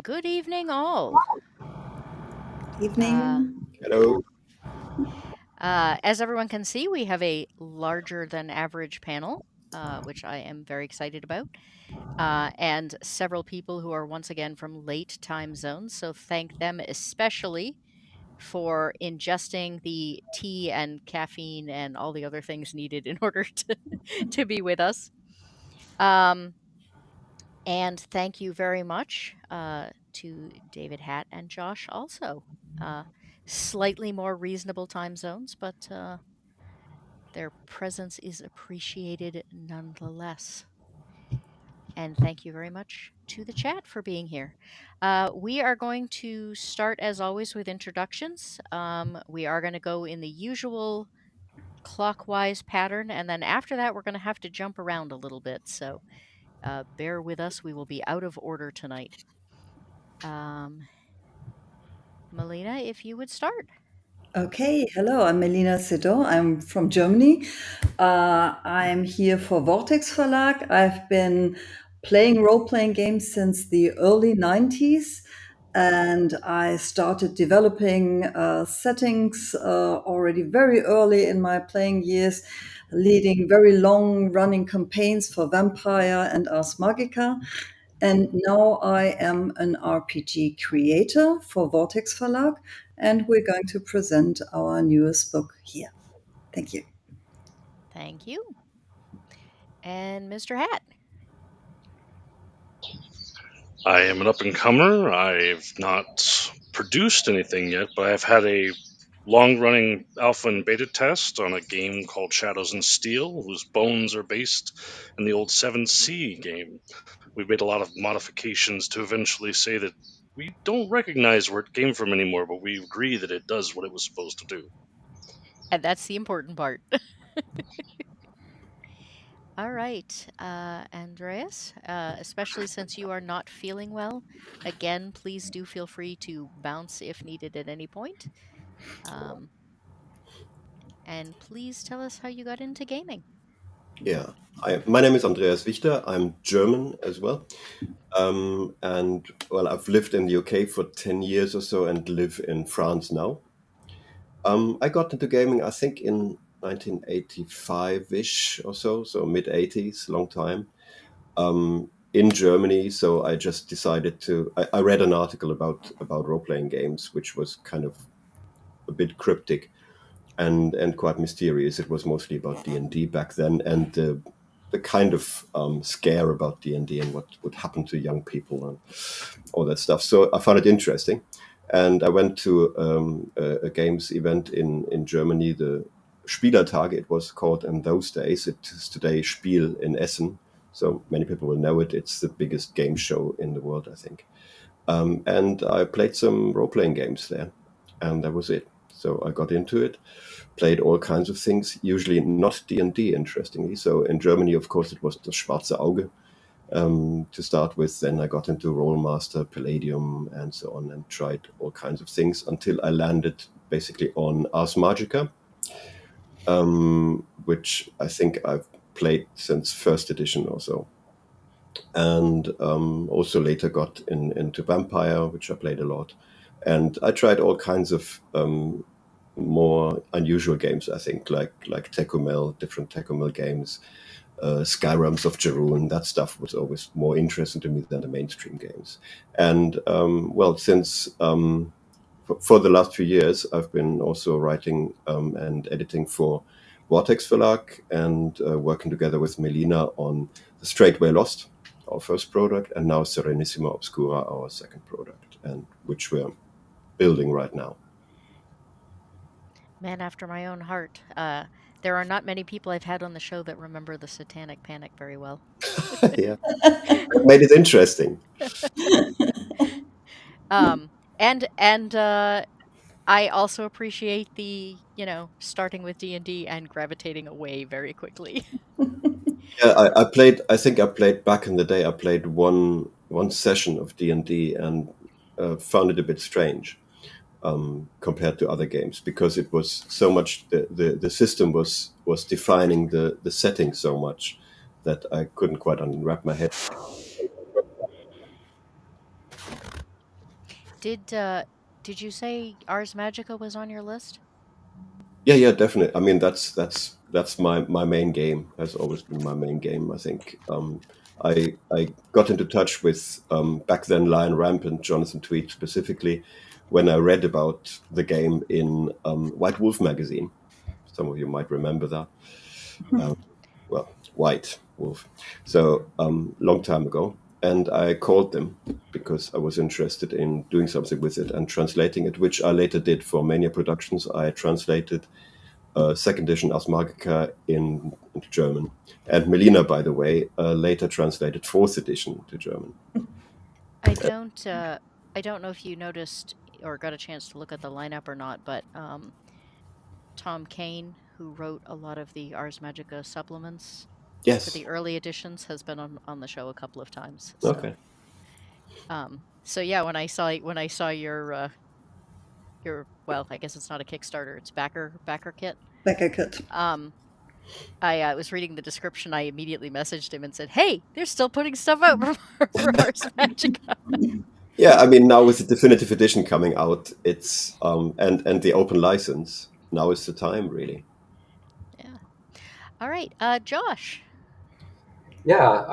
Good evening, all. Uh, Evening. Hello. as everyone can see, we have a larger than average panel, which I am very excited about, and several people who are once again from late time zones. So thank them especially for ingesting the tea and caffeine and all the other things needed in order to be with us. Um, And thank you very much to David Hatt and Josh also. Uh, Slightly more reasonable time zones, but their presence is appreciated nonetheless. And thank you very much to the chat for being here. We are going to start, as always, with introductions. We are going to go in the usual clockwise pattern, and then after that, we're going to have to jump around a little bit. So bear with us. We will be out of order tonight. Um, Melina, if you would start. Okay, hello, I'm Melina Sedon. I'm from Germany. I'm here for Vortex Verlag. I've been playing role playing games since the early 90s, and I started developing settings already very early in my playing years, leading very long running campaigns for Vampire and Ars Magica. And now I am an RPG creator for Vortex Verlag, and we're going to present our newest book here. Thank you. Thank you. And Mr. Hat. I am an up and comer. I've not produced anything yet, but I've had a long running alpha and beta test on a game called Shadows and Steel, whose bones are based in the old 7C game. We made a lot of modifications to eventually say that we don't recognize where it came from anymore, but we agree that it does what it was supposed to do. And that's the important part. All right, Andreas, especially since you are not feeling well, again, please do feel free to bounce if needed at any point. Um, and please tell us how you got into gaming. Yeah. My name is Andreas Wichter. I'm German as well. And well, I've lived in the UK for 10 years or so and live in France now. I got into gaming, I think, in 1985-ish or so mid 80s, long time, in Germany. So I just decided I read an article about role-playing games, which was kind of a bit cryptic and quite mysterious. It was mostly about D&D back then, and the kind of scare about D&D and what would happen to young people and all that stuff. So I found it interesting, and I went to a games event in Germany, the Spielertage it was called in those days. It is today Spiel in Essen, so many people will know it. It's the biggest game show in the world, I think. And I played some role-playing games there, and that was it. So I got into it, played all kinds of things, usually not D&D, interestingly. So in Germany, of course, it was the Schwarze Auge to start with. Then I got into Rollmaster, Palladium, and so on, and tried all kinds of things until I landed basically on Ars Magica, which I think I've played since first edition or so. And also later got into Vampire, which I played a lot. And I tried all kinds of more unusual games, I think, like Tecumel, different Tecumel games, Skyrims of Jeroen. That stuff was always more interesting to me than the mainstream games. And well, since for the last few years, I've been also writing and editing for Vortex Verlag and working together with Melina on The Straightway Lost, our first product, and now Serenissima Obscura, our second product, and which we're building right now. Man after my own heart. There are not many people I've had on the show that remember the Satanic Panic very well. Yeah, that made it interesting. Um, and I also appreciate the, starting with D&D and gravitating away very quickly. Yeah, I played. I think I played back in the day. I played one session of D&D and found it a bit strange compared to other games because it was so much. The system was defining the setting so much that I couldn't quite unwrap my head. Did uh did you say Ars Magica was on your list? Yeah, yeah, definitely. I mean, that's my main game. Has always been my main game. I think I got into touch with back then Lion Ramp and Jonathan Tweed specifically when I read about the game in White Wolf magazine. Some of you might remember that. Um, well, White Wolf. So long time ago, and I called them because I was interested in doing something with it and translating it, which I later did for Mania Productions. I translated second edition Ars Magica into German. And Melina, by the way, later translated fourth edition to German. I don't uh I don't know if you noticed or got a chance to look at the lineup or not, but Tom Kane, who wrote a lot of the Ars Magica supplements for Yes. the early editions, has been on the show a couple of times. Okay. So yeah, when I saw your well, I guess it's not a Kickstarter, it's backer kit. Like I could. Um, I was reading the description. I immediately messaged him and said, "Hey, they're still putting stuff out for Ars Magica." Yeah, I mean, now with the definitive edition coming out, it's and the open license, now is the time, really. Yeah. All right, Josh. Yeah,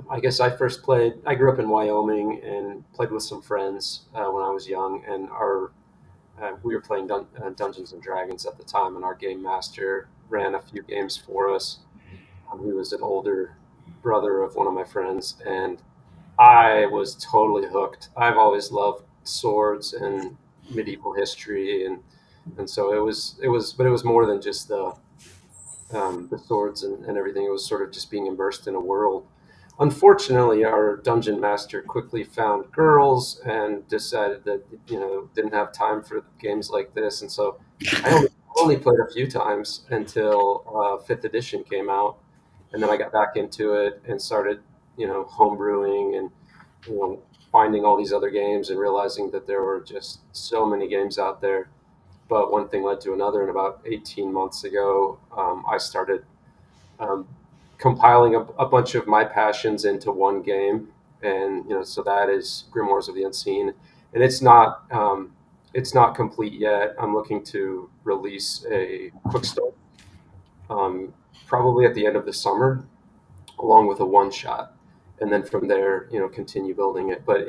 I guess I first played. I grew up in Wyoming and played with some friends when I was young, and our we were playing Dungeons and Dragons at the time, and our game master ran a few games for us. He was an older brother of one of my friends, and I was totally hooked. I've always loved swords and medieval history, and so but it was more than just the swords and everything. It was sort of just being immersed in a world. Unfortunately, our dungeon master quickly found girls and decided that didn't have time for games like this, and so I only played a few times until fifth edition came out, and then I got back into it and started homebrewing and finding all these other games and realizing that there were just so many games out there. But one thing led to another, and about 18 months ago, I started um, compiling a bunch of my passions into one game, and so that is Grimoires of the Unseen, and it's not complete yet. I'm looking to release a quick start, um, probably at the end of the summer, along with a one shot, and then from there, continue building it. But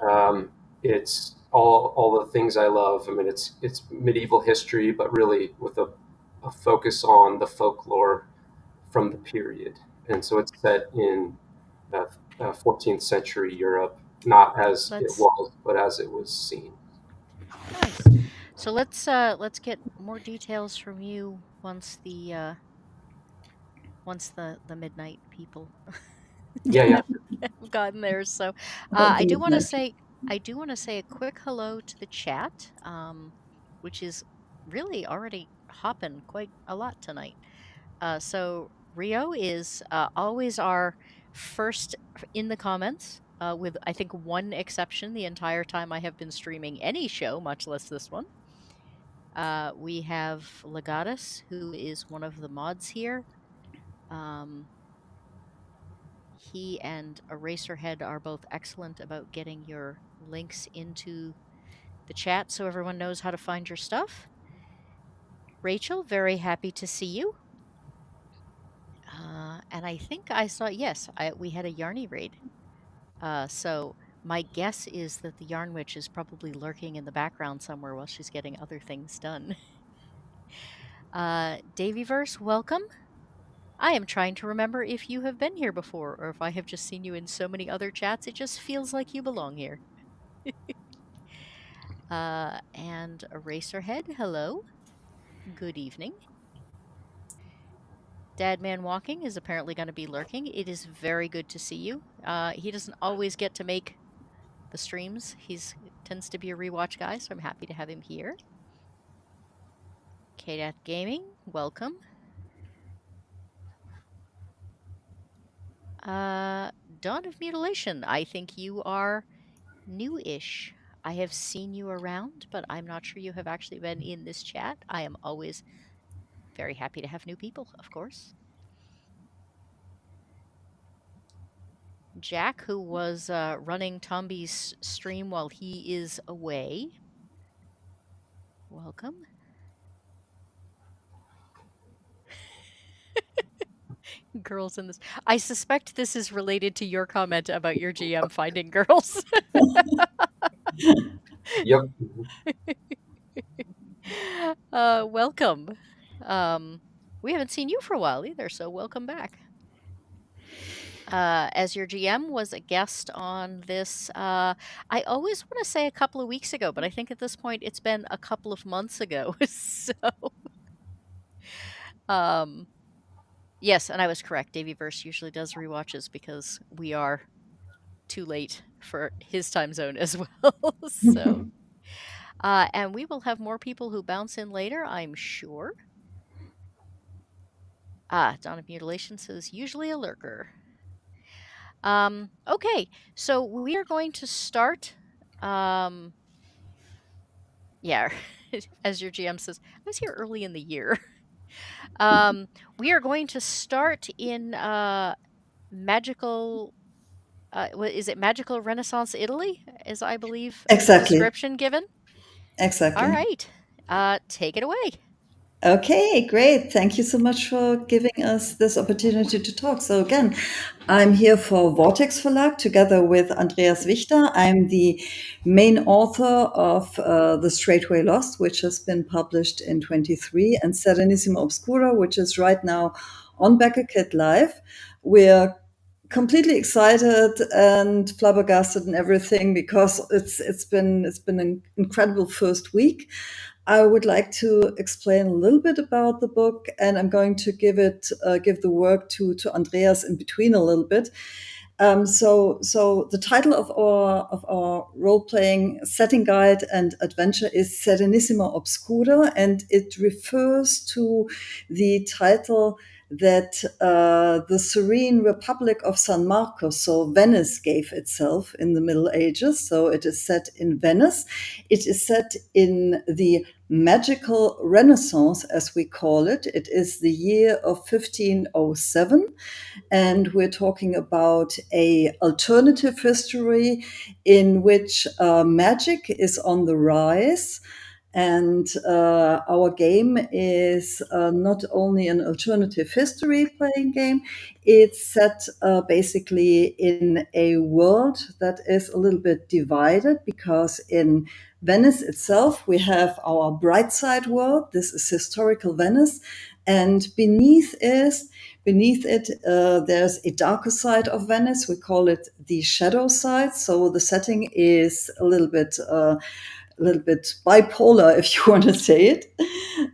um, it's all the things I love. I mean, it's medieval history, but really with a focus on the folklore from the period. And so it's set in 14th century Europe, not as it Let's was, but as it was seen. Nice. So let's get more details from you once the midnight people Yeah, yeah. have gotten there. So About I the do want to midnight. say I do want to say a quick hello to the chat, which is really already hopping quite a lot tonight. So Rio is always our first in the comments, with I think one exception the entire time I have been streaming any show, much less this one. We have Legatus, who is one of the mods here. Um, he and Eraserhead are both excellent about getting your links into the chat so everyone knows how to find your stuff. Rachel, very happy to see you. And I think I saw, yes, we had a Yarny raid. So my guess is that the Yarn Witch is probably lurking in the background somewhere while she's getting other things done. Davyverse, welcome. I am trying to remember if you have been here before or if I have just seen you in so many other chats. It just feels like you belong here. And Eraserhead, hello. Good evening. Dadman Walking is apparently going to be lurking. It is very good to see you. He doesn't always get to make the streams. He's tends to be a rewatch guy, so I'm happy to have him here. KDAT Gaming, welcome. Dawn of Mutilation, I think you are new-ish. I have seen you around, but I'm not sure you have actually been in this chat. I am always very happy to have new people, of course. Jack, who was running Tomby's stream while he is away. Welcome. Girls in this. I suspect this is related to your comment about your GM finding girls. Yep. Welcome. We haven't seen you for a while either, so welcome back. As your GM was a guest on this, I always want to say a couple of weeks ago, but I think at this point it's been a couple of months ago. So, um, yes, and I was correct. Daveyverse usually does rewatches because we are too late for his time zone as well. So, and we will have more people who bounce in later, I'm sure. Dawn of Mutilation says usually a lurker. Okay, so we are going to start. Yeah, as your GM says, I was here early in the year. We are going to start in magical. What is it? Magical Renaissance Italy, is I believe the Exactly. description given. All Exactly. right, take it away. Okay, great. Thank you so much for giving us this opportunity to talk. So again, I'm here for Vortex Verlag together with Andreas Wichter. I'm the main author of The Straightway Lost, which has been published in 23, and Serenissima Obscura, which is right now on Becker Kit Live. We're completely excited and flabbergasted and everything because it's been an incredible first week. I would like to explain a little bit about the book, and I'm going to give the work to Andreas in between a little bit. So the title of our role playing setting guide and adventure is Serenissima Obscura, and it refers to the title that the Serene Republic of San Marcos, so Venice, gave itself in the Middle Ages. So it is set in Venice. It is set in the magical Renaissance, as we call it. It is the year of 1507, and we're talking about a alternative history in which magic is on the rise. And our game is not only an alternative history playing game, it's set basically in a world that is a little bit divided, because in Venice itself, we have our bright side world. This is historical Venice. And beneath it, there's a darker side of Venice. We call it the shadow side. So the setting is a little bit bipolar, if you want to say it.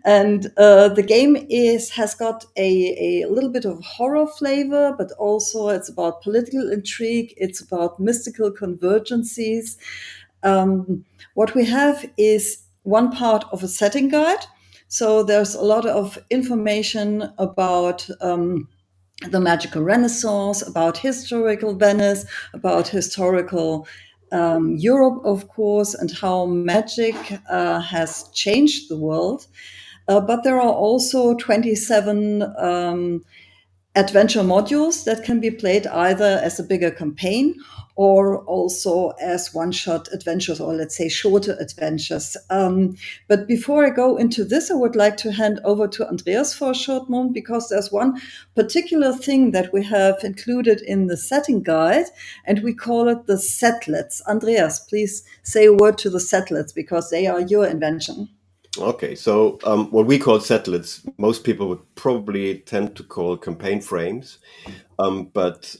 And the game has got a little bit of horror flavor, but also it's about political intrigue. It's about mystical convergencies. What we have is one part of a setting guide. So there's a lot of information about the magical Renaissance, about historical Venice, about historical Europe, of course, and how magic has changed the world. But there are also 27 adventure modules that can be played either as a bigger campaign or also as one-shot adventures, or let's say shorter adventures. But before I go into this, I would like to hand over to Andreas for a short moment, because there's one particular thing that we have included in the setting guide, and we call it the setlets. Andreas, please say a word to the setlets, because they are your invention. Okay, so what we call settlets, most people would probably tend to call campaign frames, but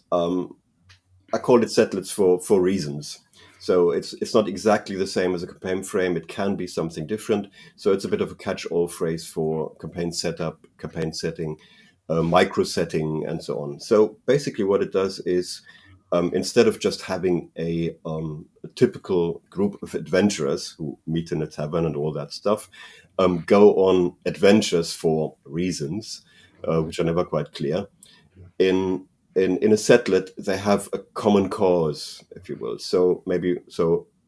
I call it settlets for reasons. So it's not exactly the same as a campaign frame. It can be something different. So it's a bit of a catch-all phrase for campaign setup, campaign setting, micro setting, and so on. So basically, what it does is instead of just having a typical group of adventurers who meet in a tavern and all that stuff, go on adventures for reasons, which are never quite clear. In a setlet, they have a common cause, if you will.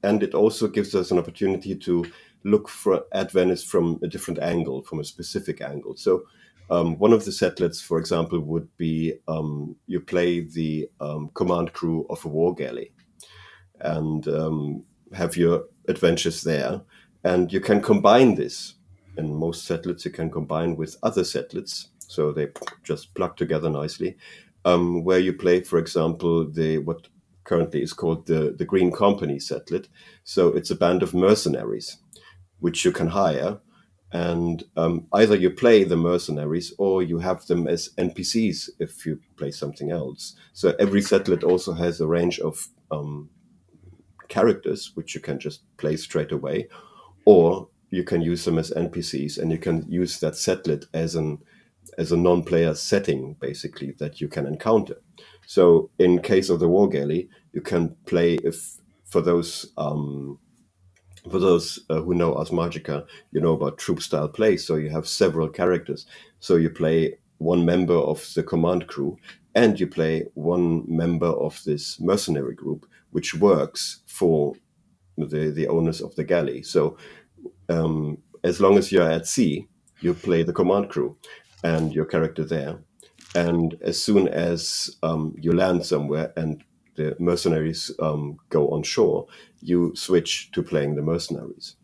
And it also gives us an opportunity to look at Venice from a different angle, from a specific angle. So One of the setlets, for example, would be you play the command crew of a war galley and have your adventures there. And you can combine this. In most setlets, you can combine with other setlets, so they just plug together nicely. Where you play, for example, the what currently is called the Green Company setlet. So it's a band of mercenaries which you can hire, and either you play the mercenaries or you have them as NPCs if you play something else. So every setlet also has a range of characters which you can just play straight away, or you can use them as NPCs, and you can use that setlet as a non-player setting basically that you can encounter. So in case of the war galley, you can play if for those who know Ars Magica, you know about troop style play. So you have several characters. So you play one member of the command crew, and you play one member of this mercenary group, which works for the owners of the galley. So as long as you're at sea, you play the command crew and your character there. And as soon as you land somewhere and the mercenaries go on shore, you switch to playing the mercenaries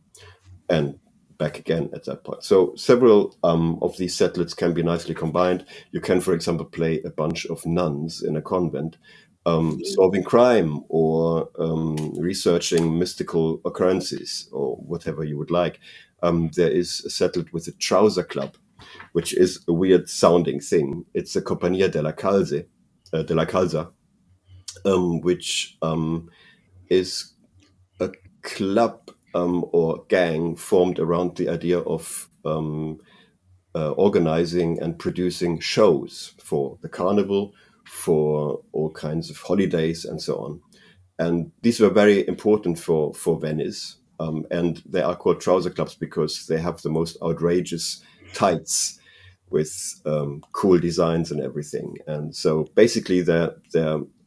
and back again at that point. So several of these setlets can be nicely combined. You can, for example, play a bunch of nuns in a convent, solving crime or researching mystical occurrences or whatever you would like. There is a setlet with a trouser club, which is a weird sounding thing. It's a Compagnia de la Calza, which is a club or gang formed around the idea of organizing and producing shows for the carnival, for all kinds of holidays, and so on. And these were very important for Venice. And they are called trouser clubs because they have the most outrageous tights with cool designs and everything. And so basically, they're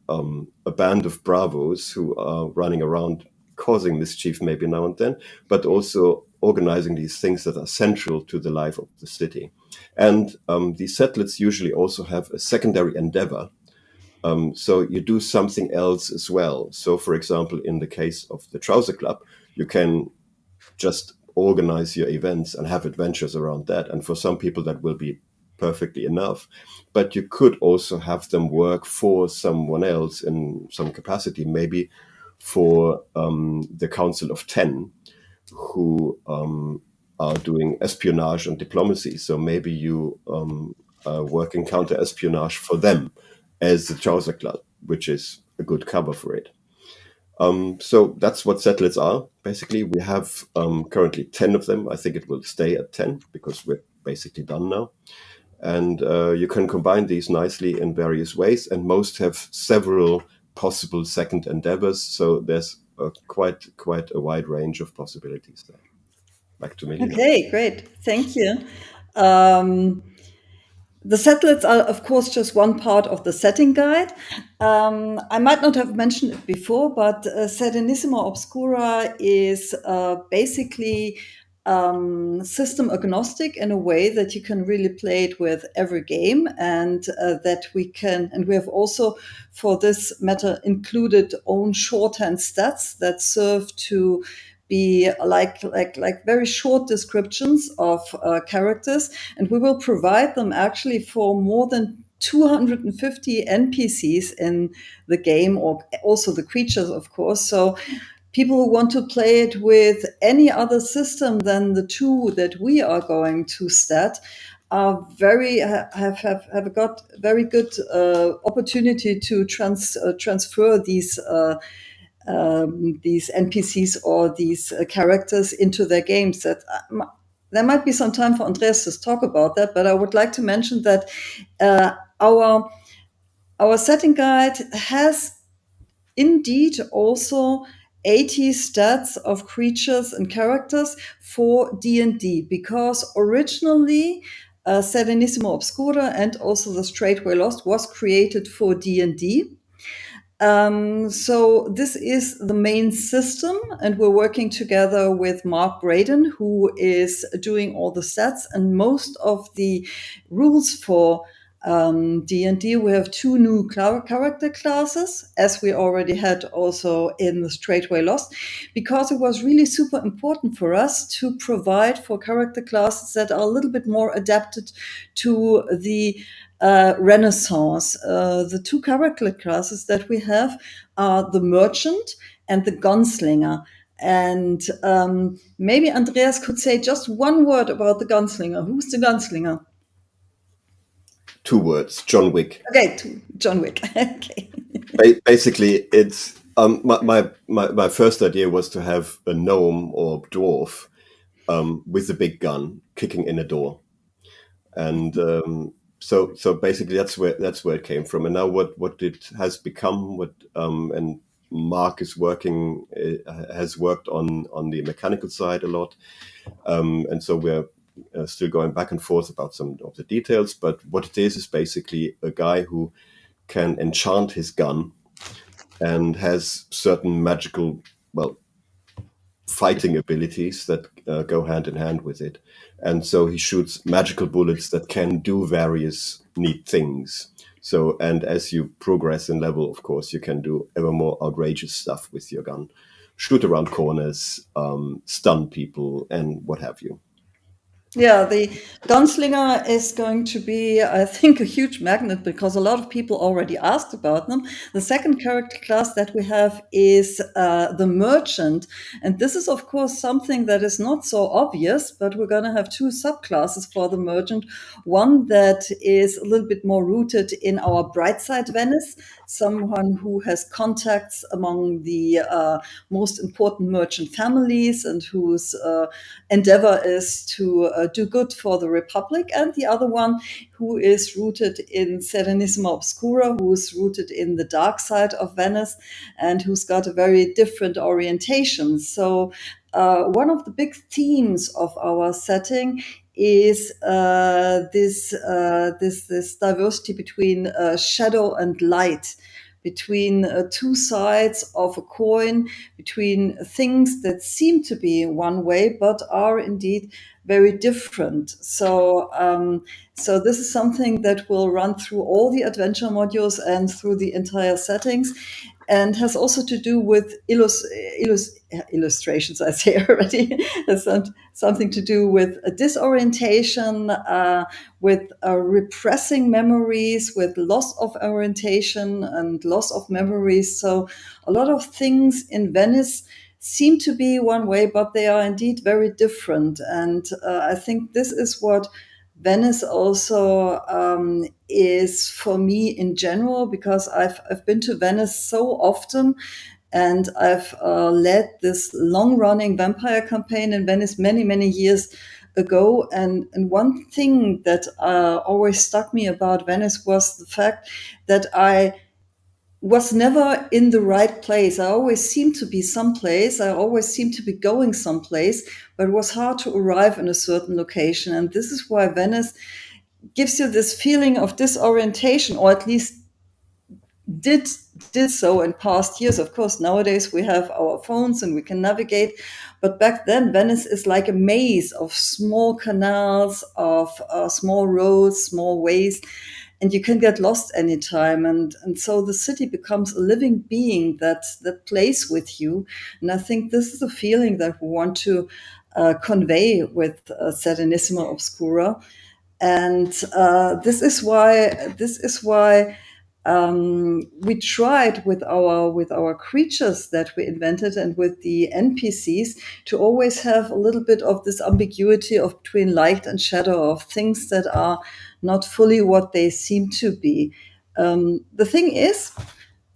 a band of bravos who are running around causing mischief maybe now and then, but also organizing these things that are central to the life of the city. And these setlets usually also have a secondary endeavor. So you do something else as well. So, for example, in the case of the Trouser Club, you can just organize your events and have adventures around that. And for some people, that will be perfectly enough. But you could also have them work for someone else in some capacity, maybe for the Council of 10, who are doing espionage and diplomacy. So maybe you work in counter espionage for them as the Trouser Club, which is a good cover for it. So that's what setlets are. Basically, we have currently 10 of them. I think it will stay at 10 because we're basically done now. And you can combine these nicely in various ways, and most have several possible second endeavors. So there's quite a wide range of possibilities there. Back to Melina. Okay, great. Thank you. Um, The setlets are, of course, just one part of the setting guide. I might not have mentioned it before, but Serenissima Obscura is basically system agnostic in a way that you can really play it with every game, and that we can, and we have also for this matter included own shorthand stats that serve to be like very short descriptions of characters, and we will provide them actually for more than 250 NPCs in the game, or also the creatures, of course. So people who want to play it with any other system than the two that we are going to stat are have got very good opportunity to transfer these NPCs or these characters into their games. That there might be some time for Andreas to talk about that, but I would like to mention that our setting guide has indeed also 80 stats of creatures and characters for D&D, because originally Serenissimo Obscura and also the Straightway Lost was created for D&D. So this is the main system, and we're working together with Mark Braden, who is doing all the sets and most of the rules for D&D. We have two new character classes, as we already had also in the Straightway Lost, because it was really super important for us to provide for character classes that are a little bit more adapted to the Renaissance. The two character classes that we have are the merchant and the gunslinger. And maybe Andreas could say just one word about the gunslinger. Who's the gunslinger? 2 words: John Wick. Okay, John Wick. Okay. Basically, it's my first idea was to have a gnome or dwarf with a big gun kicking in a door, and so basically that's where it came from. And now what it has become, what and Mark is working has worked on the mechanical side a lot, and so we're still going back and forth about some of the details. But what it is basically a guy who can enchant his gun and has certain magical, well, fighting abilities that go hand in hand with it. And so he shoots magical bullets that can do various neat things. So, and as you progress in level, of course, you can do ever more outrageous stuff with your gun. Shoot around corners, stun people, and what have you. Yeah, the gunslinger is going to be, I think, a huge magnet because a lot of people already asked about them. The second character class that we have is the merchant. And this is, of course, something that is not so obvious, but we're going to have two subclasses for the merchant. One that is a little bit more rooted in our bright side Venice, someone who has contacts among the most important merchant families and whose endeavor is to do good for the Republic, and the other one who is rooted in Serenissima Obscura, who is rooted in the dark side of Venice, and who's got a very different orientation. So one of the big themes of our setting is this diversity between shadow and light, between two sides of a coin, between things that seem to be one way but are indeed very different. So this is something that will run through all the adventure modules and through the entire settings, and has also to do with illustrations, I say already, has something to do with a disorientation, with repressing memories, with loss of orientation and loss of memories. So a lot of things in Venice seem to be one way, but they are indeed very different. And I think this is what Venice also is for me in general, because I've been to Venice so often, and I've led this long-running vampire campaign in Venice many years ago. And one thing that always stuck me about Venice was the fact that I was never in the right place. I always seemed to be someplace. I always seemed to be going someplace, but it was hard to arrive in a certain location. And this is why Venice gives you this feeling of disorientation, or at least did so in past years. Of course, nowadays we have our phones and we can navigate, but back then Venice is like a maze of small canals, of small roads, small ways, and you can get lost anytime. And so the city becomes a living being that plays with you. And I think this is a feeling that we want to convey with Serenissima Obscura. And this is why we tried with our creatures that we invented and with the NPCs to always have a little bit of this ambiguity of between light and shadow, of things that are not fully what they seem to be. The thing is,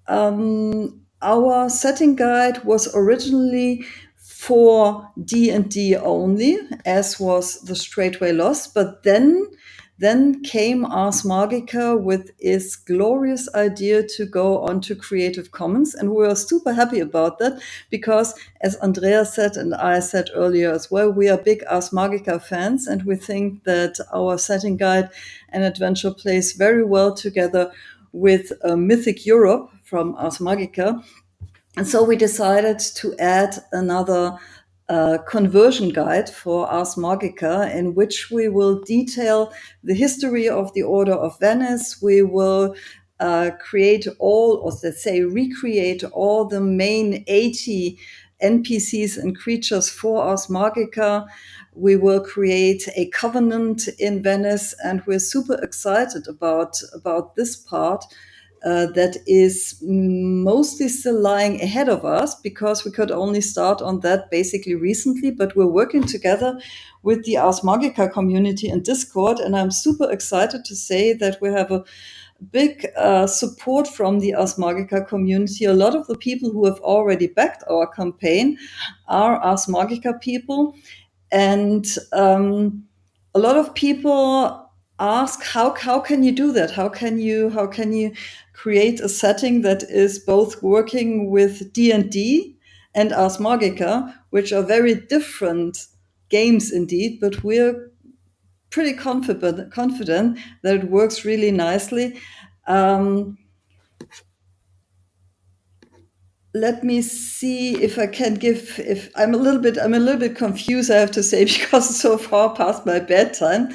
our setting guide was originally for D&D only, as was the Straightway Lost, but then came Ars Magica with its glorious idea to go on to Creative Commons. And we were super happy about that because, as Andrea said and I said earlier as well, we are big Ars Magica fans, and we think that our setting guide and adventure plays very well together with Mythic Europe from Ars Magica. And so we decided to add another conversion guide for Ars Magica, in which we will detail the history of the Order of Venice. We will create all, or let's say recreate all the main 80 NPCs and creatures for Ars Magica. We will create a covenant in Venice, and we're super excited about this part that is mostly still lying ahead of us, because we could only start on that basically recently, but we're working together with the Ars Magica community in Discord, and I'm super excited to say that we have a big support from the Ars Magica community. A lot of the people who have already backed our campaign are Ars Magica people, and a lot of people ask, how can you do that? How can you create a setting that is both working with D&D and Ars Magica, which are very different games indeed, but we're pretty confident that it works really nicely. Let me see if I can give. If I'm a little bit confused, I have to say, because it's so far past my bedtime.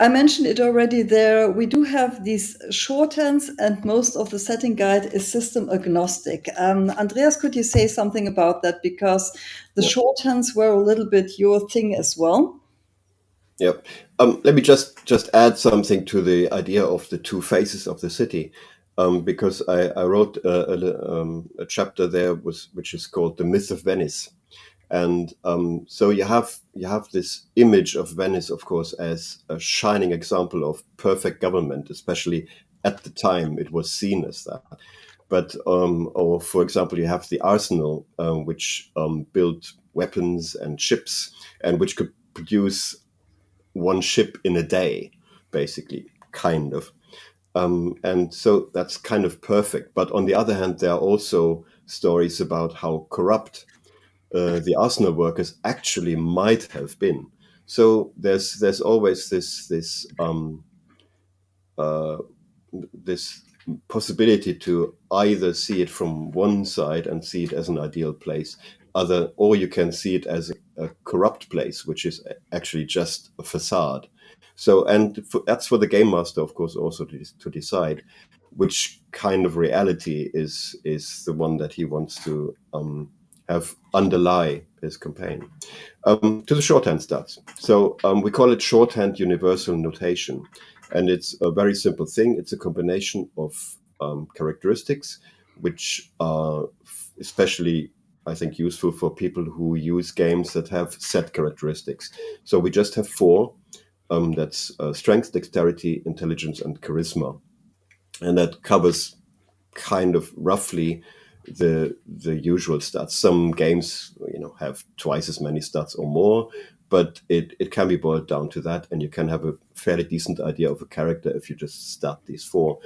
I mentioned it already there. We do have these shorthands, and most of the setting guide is system agnostic. Andreas, could you say something about that? Because the Yeah. shorthands were a little bit your thing as well. Yep. Let me just add something to the idea of the two faces of the city, because I wrote a chapter there which is called "The Myth of Venice," and so you have this image of Venice, of course, as a shining example of perfect government, especially at the time it was seen as that. But or for example, you have the arsenal, which built weapons and ships, and which could produce one ship in a day, basically, kind of. And so that's kind of perfect. But on the other hand, there are also stories about how corrupt the Arsenal workers actually might have been. So there's always uh, this possibility to either see it from one side and see it as an ideal place, or you can see it as a corrupt place, which is actually just a facade. So, and that's for the game master, of course, also to decide which kind of reality is the one that he wants to have underlie his campaign. To the shorthand stats. So we call it shorthand universal notation. And it's a very simple thing. It's a combination of characteristics, which are especially, I think, useful for people who use games that have set characteristics. So we just have four. That's strength, dexterity, intelligence, and charisma. And that covers kind of roughly the usual stats. Some games, have twice as many stats or more, but it can be boiled down to that, and you can have a fairly decent idea of a character if you just stat these four.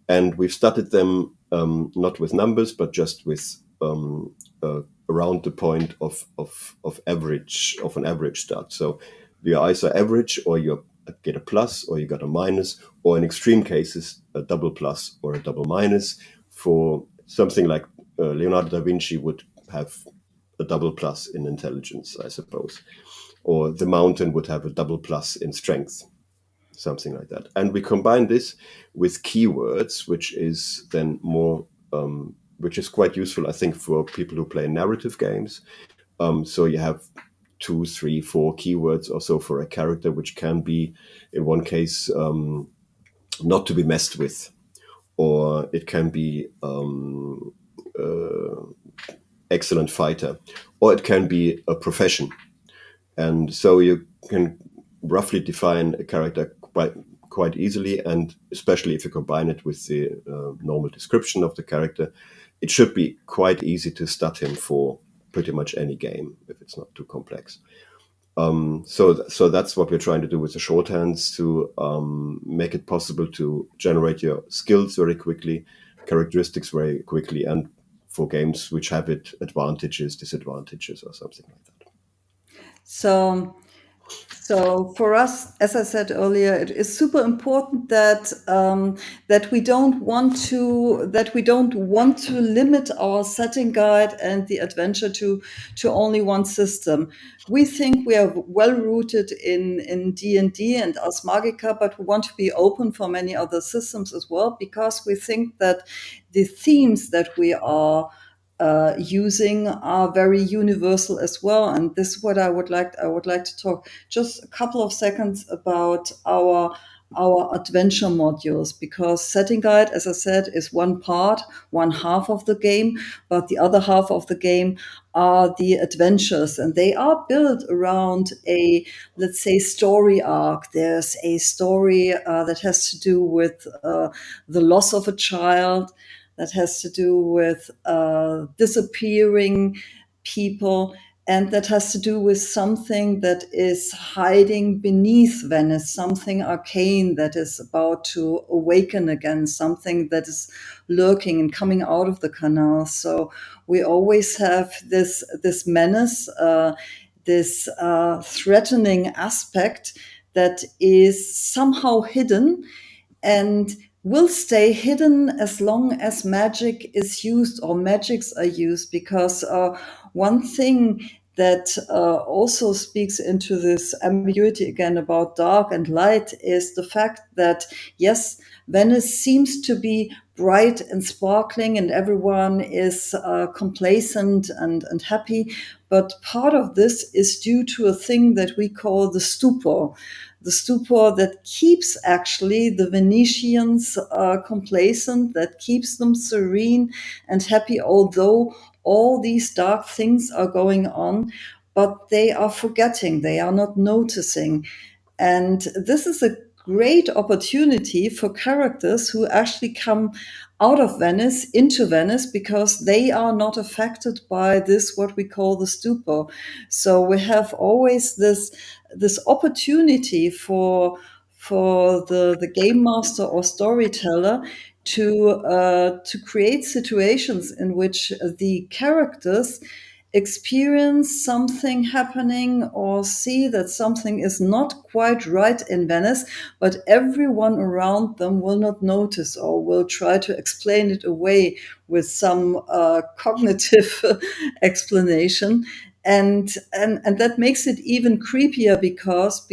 And we've started them not with numbers, but just with around the point of average of an average stat. So you're either average, or you get a plus, or you got a minus, or in extreme cases a double plus or a double minus. For something like Leonardo da Vinci would have a double plus in intelligence, I suppose, or the mountain would have a double plus in strength, something like that. And we combine this with keywords, which is then more, which is quite useful, I think, for people who play narrative games. So you have 2, 3, 4 keywords or so for a character, which can be, in one case, not to be messed with, or it can be excellent fighter, or it can be a profession. And so you can roughly define a character quite easily, and especially if you combine it with the normal description of the character, it should be quite easy to stat him for pretty much any game if it's not too complex. So that's what we're trying to do with the shorthands, to make it possible to generate your skills very quickly, characteristics very quickly, and for games which have advantages, disadvantages, or something like that. So So for us, as I said earlier, it is super important that that we don't want to limit our setting guide and the adventure to only one system. We think we are well rooted in D&D and Ars Magica, but we want to be open for many other systems as well, because we think that the themes that we are using are very universal as well. And this is what I would like. I would like to talk just a couple of seconds about our adventure modules, because setting guide, as I said, is one part, one half of the game, but the other half of the game are the adventures, and they are built around a, let's say, story arc. There's a story that has to do with the loss of a child, that has to do with disappearing people, and that has to do with something that is hiding beneath Venice, something arcane that is about to awaken again, something that is lurking and coming out of the canal. So we always have this menace, this threatening aspect that is somehow hidden and will stay hidden as long as magic is used or magics are used. Because one thing that also speaks into this ambiguity again about dark and light is the fact that, yes, Venice seems to be bright and sparkling and everyone is complacent and happy. But part of this is due to a thing that we call the stupor that keeps actually the Venetians complacent, that keeps them serene and happy, although all these dark things are going on, but they are forgetting, they are not noticing. And this is a great opportunity for characters who actually come out of Venice into Venice, because they are not affected by this, what we call the stupor. So we have always this opportunity for the game master or storyteller to create situations in which the characters experience something happening or see that something is not quite right in Venice, but everyone around them will not notice or will try to explain it away with some cognitive explanation. And that makes it even creepier, because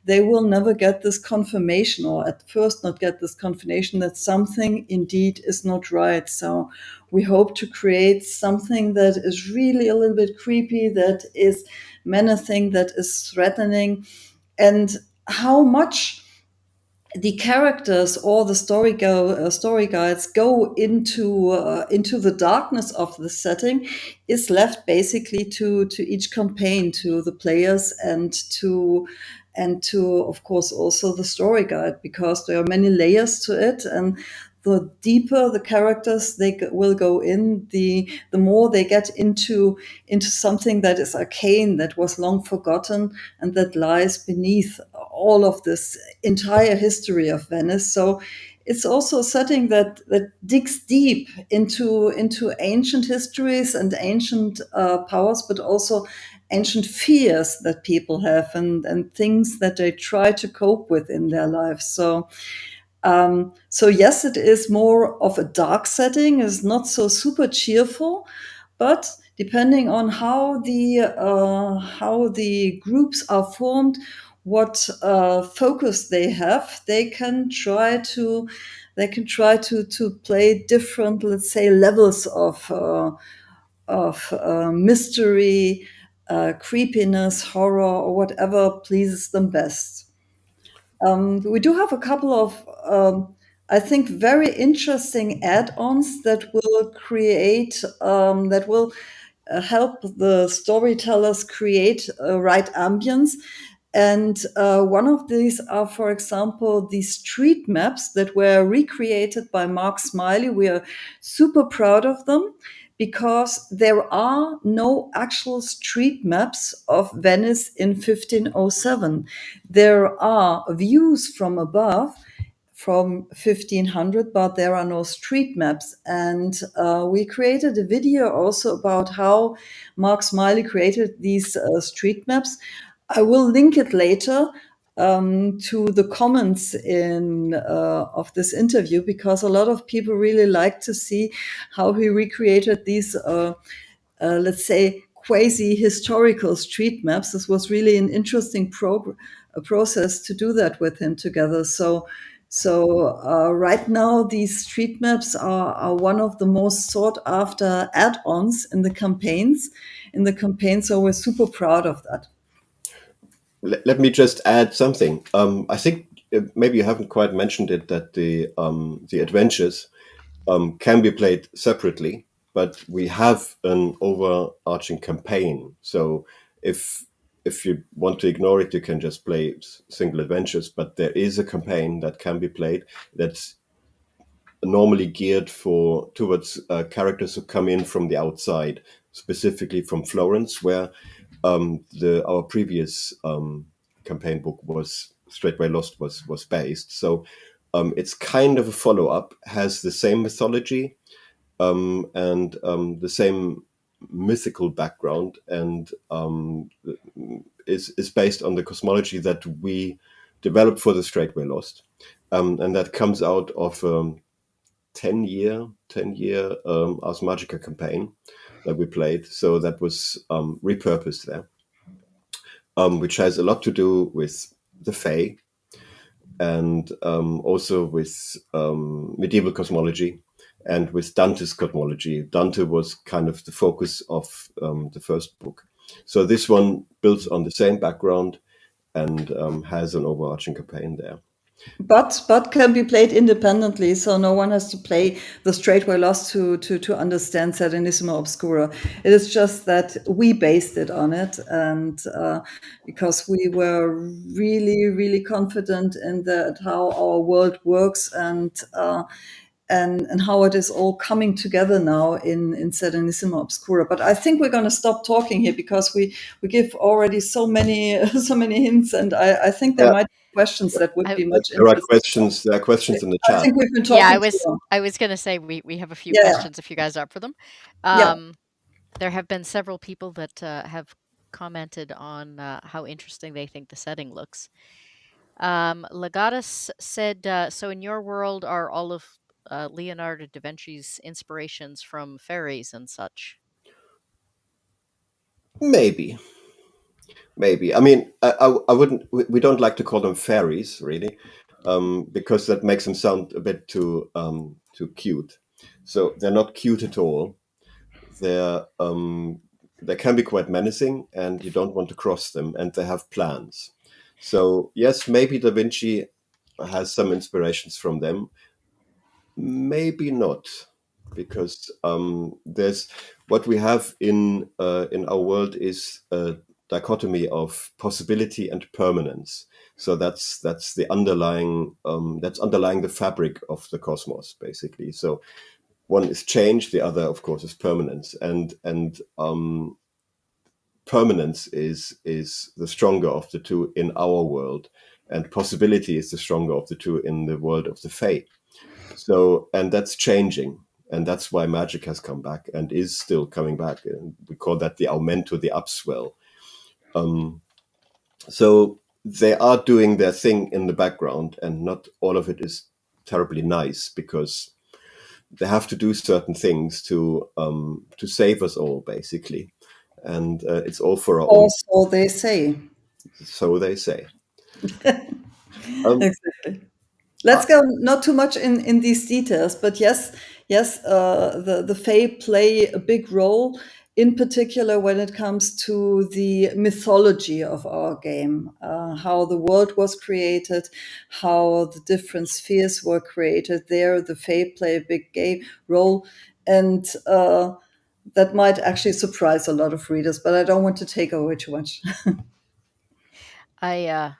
they will never get this confirmation, or at first not get this confirmation, that something indeed is not right. So we hope to create something that is really a little bit creepy, that is menacing, that is threatening. And how much the characters or the story guides go into the darkness of the setting is left basically to each campaign, to the players, and to of course also the story guide, because there are many layers to it. And the deeper the characters will go in, the more they get into something that is arcane, that was long forgotten, and that lies beneath all of this entire history of Venice. So it's also a setting that digs deep into ancient histories and ancient powers, but also ancient fears that people have, and things that they try to cope with in their lives. So yes, it is more of a dark setting. It's not so super cheerful, but depending on how the groups are formed, what focus they have, they can try to play different, let's say, levels of mystery, creepiness, horror, or whatever pleases them best. We do have a couple of, I think, very interesting add-ons that will help the storytellers create a right ambience. And one of these are, for example, the street maps that were recreated by Mark Smiley. We are super proud of them, because there are no actual street maps of Venice in 1507. There are views from above from 1500, but there are no street maps. And we created a video also about how Mark Smiley created these street maps. I will link it later to the comments in of this interview, because a lot of people really like to see how he recreated these, let's say, quasi historical street maps. This was really an interesting process to do that with him together. So right now, these street maps are one of the most sought after add-ons in the campaigns. So we're super proud of that. Let me just add something. I think maybe you haven't quite mentioned it, that the adventures can be played separately, but we have an overarching campaign. So if if you want to ignore it, you can just play single adventures. But there is a campaign that can be played that's normally geared for towards characters who come in from the outside, specifically from Florence, where the our previous campaign book was Straightway Lost was based. So it's kind of a follow up, has the same mythology and the same mythical background, and is based on the cosmology that we developed for the Straightway Lost, and that comes out of 10 year Ars Magica campaign that we played. So that was repurposed there, which has a lot to do with the Fae, and also with medieval cosmology and with Dante's cosmology. Dante was kind of the focus of the first book. So this one builds on the same background and has an overarching campaign there. But can be played independently, so no one has to play the Straightway Lost to understand Serenissima Obscura. It is just that we based it on it, and because we were really confident in that how our world works, and how it is all coming together now in Serenissima Obscura. But I think we're going to stop talking here, because we give already so many so many hints, and I think there Yeah, might be questions that would I be much there are interested. questions. There are questions in the I chat. think we've been yeah, talking too long. I was gonna say we have a few Yeah, questions if you guys are up for them. yeah. Um, there have been several people that have commented on how interesting they think the setting looks. Legatus said, "So in your world, are all of Leonardo da Vinci's inspirations from fairies and such?" Maybe, maybe. I mean, I wouldn't. We don't like to call them fairies, really, because that makes them sound a bit too cute. So they're not cute at all. They're they can be quite menacing, and you don't want to cross them, and they have plans. So yes, maybe Da Vinci has some inspirations from them. Maybe not, because there's what we have in our world is a dichotomy of possibility and permanence. So that's the underlying that's underlying the fabric of the cosmos, basically. So one is change, the other, of course, is permanence, and permanence is the stronger of the two in our world, and possibility is the stronger of the two in the world of the Fae. So, and that's changing. And that's why magic has come back and is still coming back. And we call that the aumento, the upswell. Um, so they are doing their thing in the background, and not all of it is terribly nice, because they have to do certain things to save us all, basically. And it's all for our Or own, so they say. so they say. Um, Exactly. Let's go not too much in these details, but yes, the Fae play a big role, in particular when it comes to the mythology of our game, how the world was created, how the different spheres were created. There, the Fae play a big game role, and that might actually surprise a lot of readers. But I don't want to take away too much. I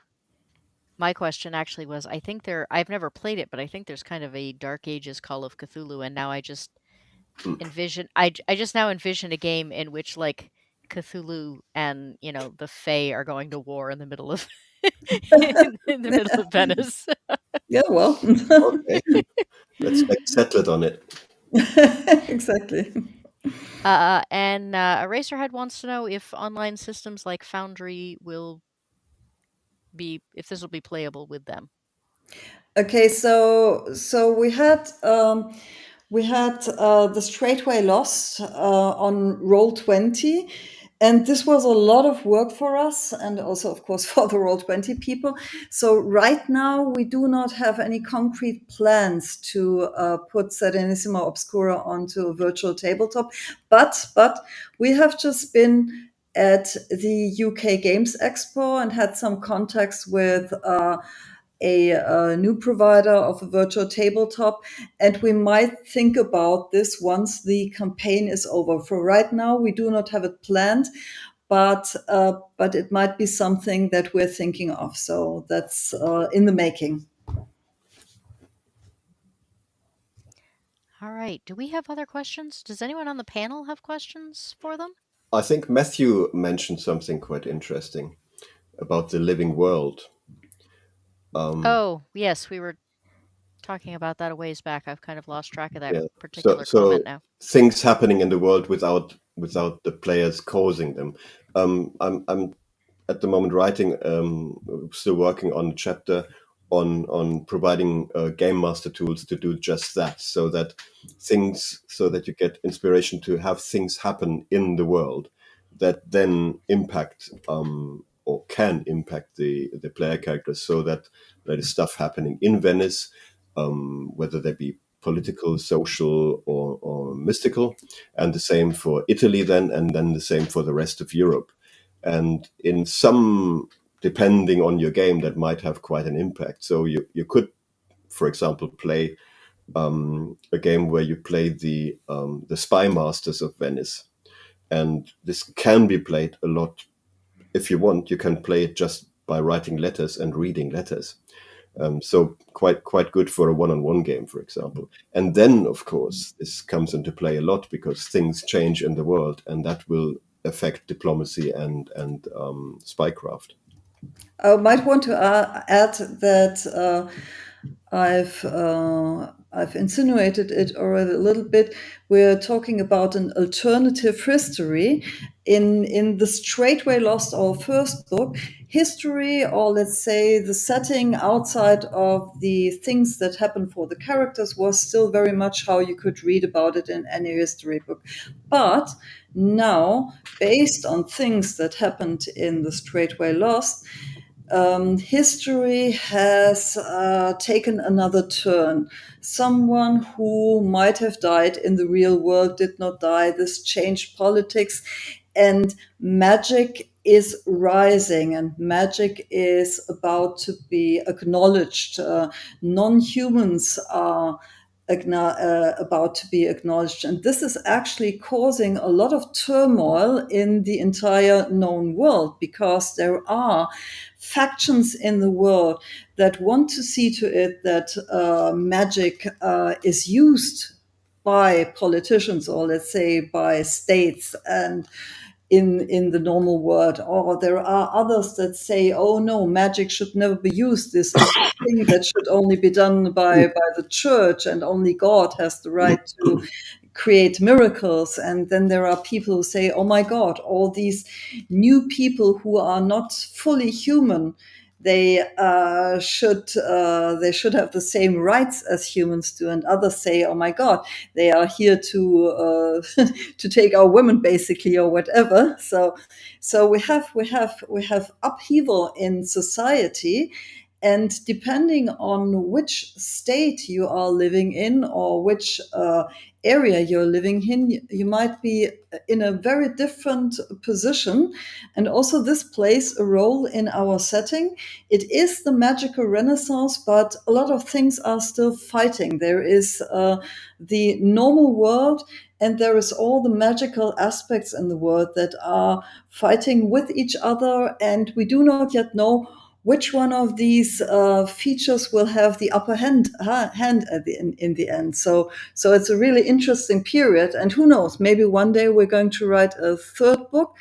My question actually was, I think I've never played it, but I think there's kind of a Dark Ages Call of Cthulhu, and now I just now envision a game in which like Cthulhu and the Fae are going to war in the middle of in the middle of Venice. Yeah, well, okay, let's get settled on it. exactly. And Eraserhead wants to know if online systems like Foundry will will be playable with them. Okay, so we had the Straightway Lost on Roll20, and this was a lot of work for us, and also, of course, for the Roll20 people. So right now we do not have any concrete plans to put Serenissima Obscura onto a virtual tabletop, but we have just been at the UK Games Expo and had some contacts with a new provider of a virtual tabletop, and we might think about this once the campaign is over. For right now, we do not have it planned, but it might be something that we're thinking of. So that's in the making. All right. Do we have other questions? Does anyone on the panel have questions for them? I think Matthew mentioned something quite interesting about the living world. Oh, yes, we were talking about that a ways back. I've kind of lost track of that Yeah. particular So comment now. things happening in the world without the players causing them. I'm at the moment writing, still working on a chapter on providing game master tools to do just that, so that you get inspiration to have things happen in the world that then impact or can impact the player characters, so that there is stuff happening in Venice, whether they be political, social, or mystical, and the same for Italy then, and then the same for the rest of Europe. And in some, depending on your game, that might have quite an impact. So you could, for example, play a game where you play the spy masters of Venice, and this can be played a lot. If you want, you can play it just by writing letters and reading letters. So quite good for a one-on-one game, for example. And then, of course, this comes into play a lot because things change in the world, and that will affect diplomacy and spycraft. I might want to add that I've insinuated it already a little bit. We're talking about an alternative history. In the Straightway Lost, our first book, history, or let's say the setting outside of the things that happen for the characters, was still very much how you could read about it in any history book. But now, based on things that happened in the Straightway Lost, history has taken another turn. Someone who might have died in the real world did not die. This changed politics, and magic is rising, and magic is about to be acknowledged. Non-humans are about to be acknowledged. And this is actually causing a lot of turmoil in the entire known world, because there are factions in the world that want to see to it that magic is used by politicians, or let's say by states, and in the normal world. Or there are others that say, oh no, magic should never be used. This is a thing that should only be done by the church, and only God has the right to create miracles. And then there are people who say, oh my God, all these new people who are not fully human, they should have the same rights as humans do. And others say, oh my God, they are here to to take our women, basically, or whatever. So we have upheaval in society, and depending on which state you are living in, or which area you're living in, you might be in a very different position. And also, this plays a role in our setting. It is the magical renaissance, but a lot of things are still fighting. There is the normal world, and there is all the magical aspects in the world that are fighting with each other, and we do not yet know which one of these features will have the upper hand at in the end. So it's a really interesting period, and who knows? Maybe one day we're going to write a third book,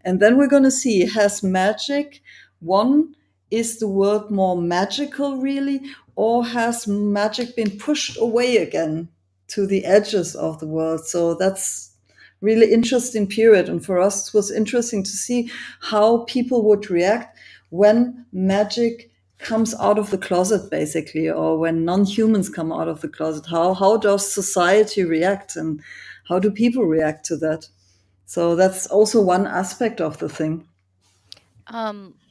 and then we're going to see, has magic won? Is the world more magical, really, or has magic been pushed away again to the edges of the world? So that's really interesting period, and for us it was interesting to see how people would react when magic comes out of the closet, basically, or when non-humans come out of the closet. How does society react, and how do people react to that? So that's also one aspect of the thing.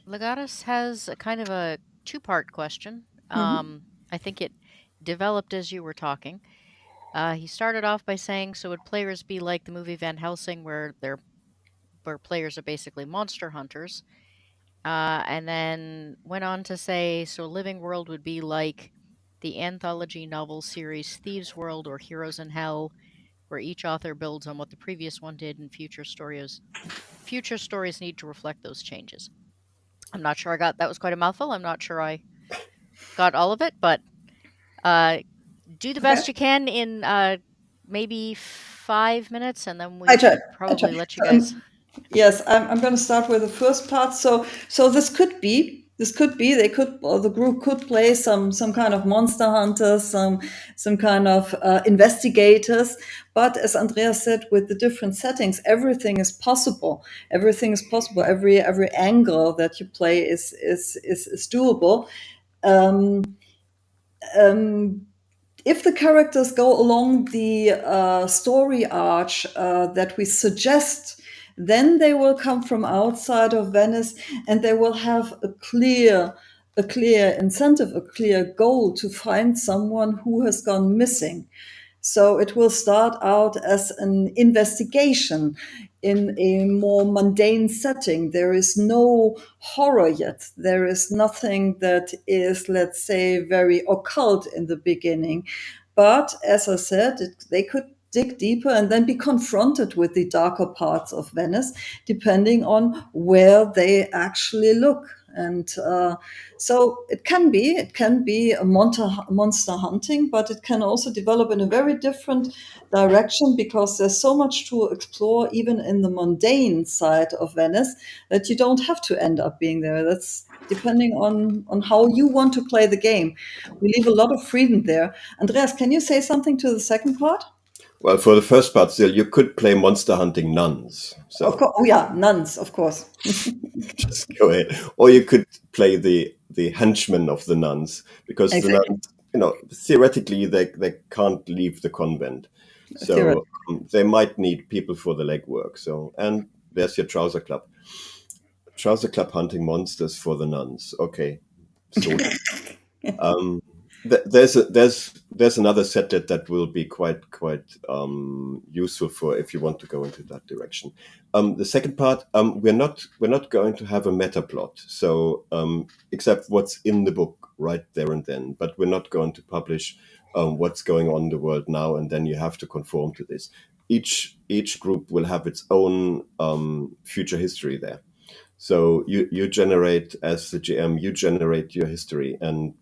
Legatus has a kind of a two-part question. Mhm. I think it developed as you were talking. He started off by saying, "So would players be like the movie Van Helsing, where players are basically monster hunters?" And then went on to say, "So Living World would be like the anthology novel series Thieves' World or Heroes in Hell, where each author builds on what the previous one did, and future stories need to reflect those changes." I'm not sure I got that was quite a mouthful. I'm not sure I got all of it, but uh, do the Okay. best you can in maybe 5 minutes, and then we I try. should I try. probably let you guys. Yes, I'm going to start with the first part. So this could be they could or the group could play some kind of monster hunters, some kind of investigators. But as Andreas said, with the different settings, everything is possible. Everything is possible. Every angle that you play is doable. Um, um, if the characters go along the story arch that we suggest, then they will come from outside of Venice, and they will have a clear incentive, a clear goal to find someone who has gone missing. So it will start out as an investigation in a more mundane setting. There is no horror yet. There is nothing that is, let's say, very occult in the beginning. But as I said, they could dig deeper and then be confronted with the darker parts of Venice, depending on where they actually look. And so it can be a monster hunting, but it can also develop in a very different direction, because there's so much to explore even in the mundane side of Venice, that you don't have to end up being there. That's depending on how you want to play the game. We leave a lot of freedom there. Andreas, can you say something to the second part? Well, for the first part, still, you could play monster hunting nuns. Of So course. Oh yeah, nuns, of course. just go ahead. Or you could play the henchmen of the nuns, because the Exactly. nuns, theoretically, they can't leave the convent. So Theoretically. they might need people for the legwork. So, and there's your trouser club. Trouser club hunting monsters for the nuns. Okay, sorted. Um, there's another setlet that will be quite useful for if you want to go into that direction. The second part, we're not going to have a meta plot, so except what's in the book right there and then, but we're not going to publish what's going on in the world now, and then you have to conform to this. Each group will have its own future history there. So you generate, as the GM, you generate your history, and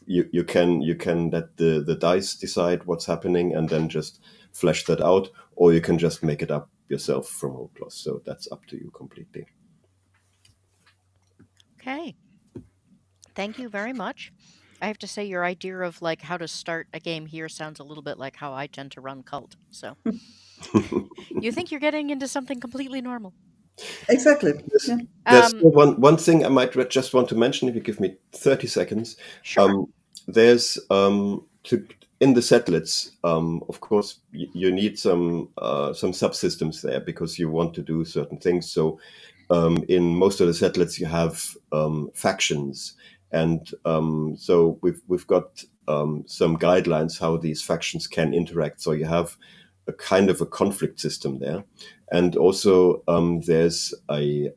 you can let the dice decide what's happening and then just flesh that out, or you can just make it up yourself from whole cloth. So that's up to you completely. Okay, thank you very much. I have to say, your idea of like how to start a game here sounds a little bit like how I tend to run Cult. So you think you're getting into something completely normal. Exactly. There's, Yeah. there's Um, still one thing I might just want to mention, if you give me 30 seconds. sure. Um, there's to in the settlets, of course, you need some subsystems there because you want to do certain things. So in most of the settlets, you have factions, and so we've got some guidelines how these factions can interact. So you have a kind of a conflict system there, and also there's a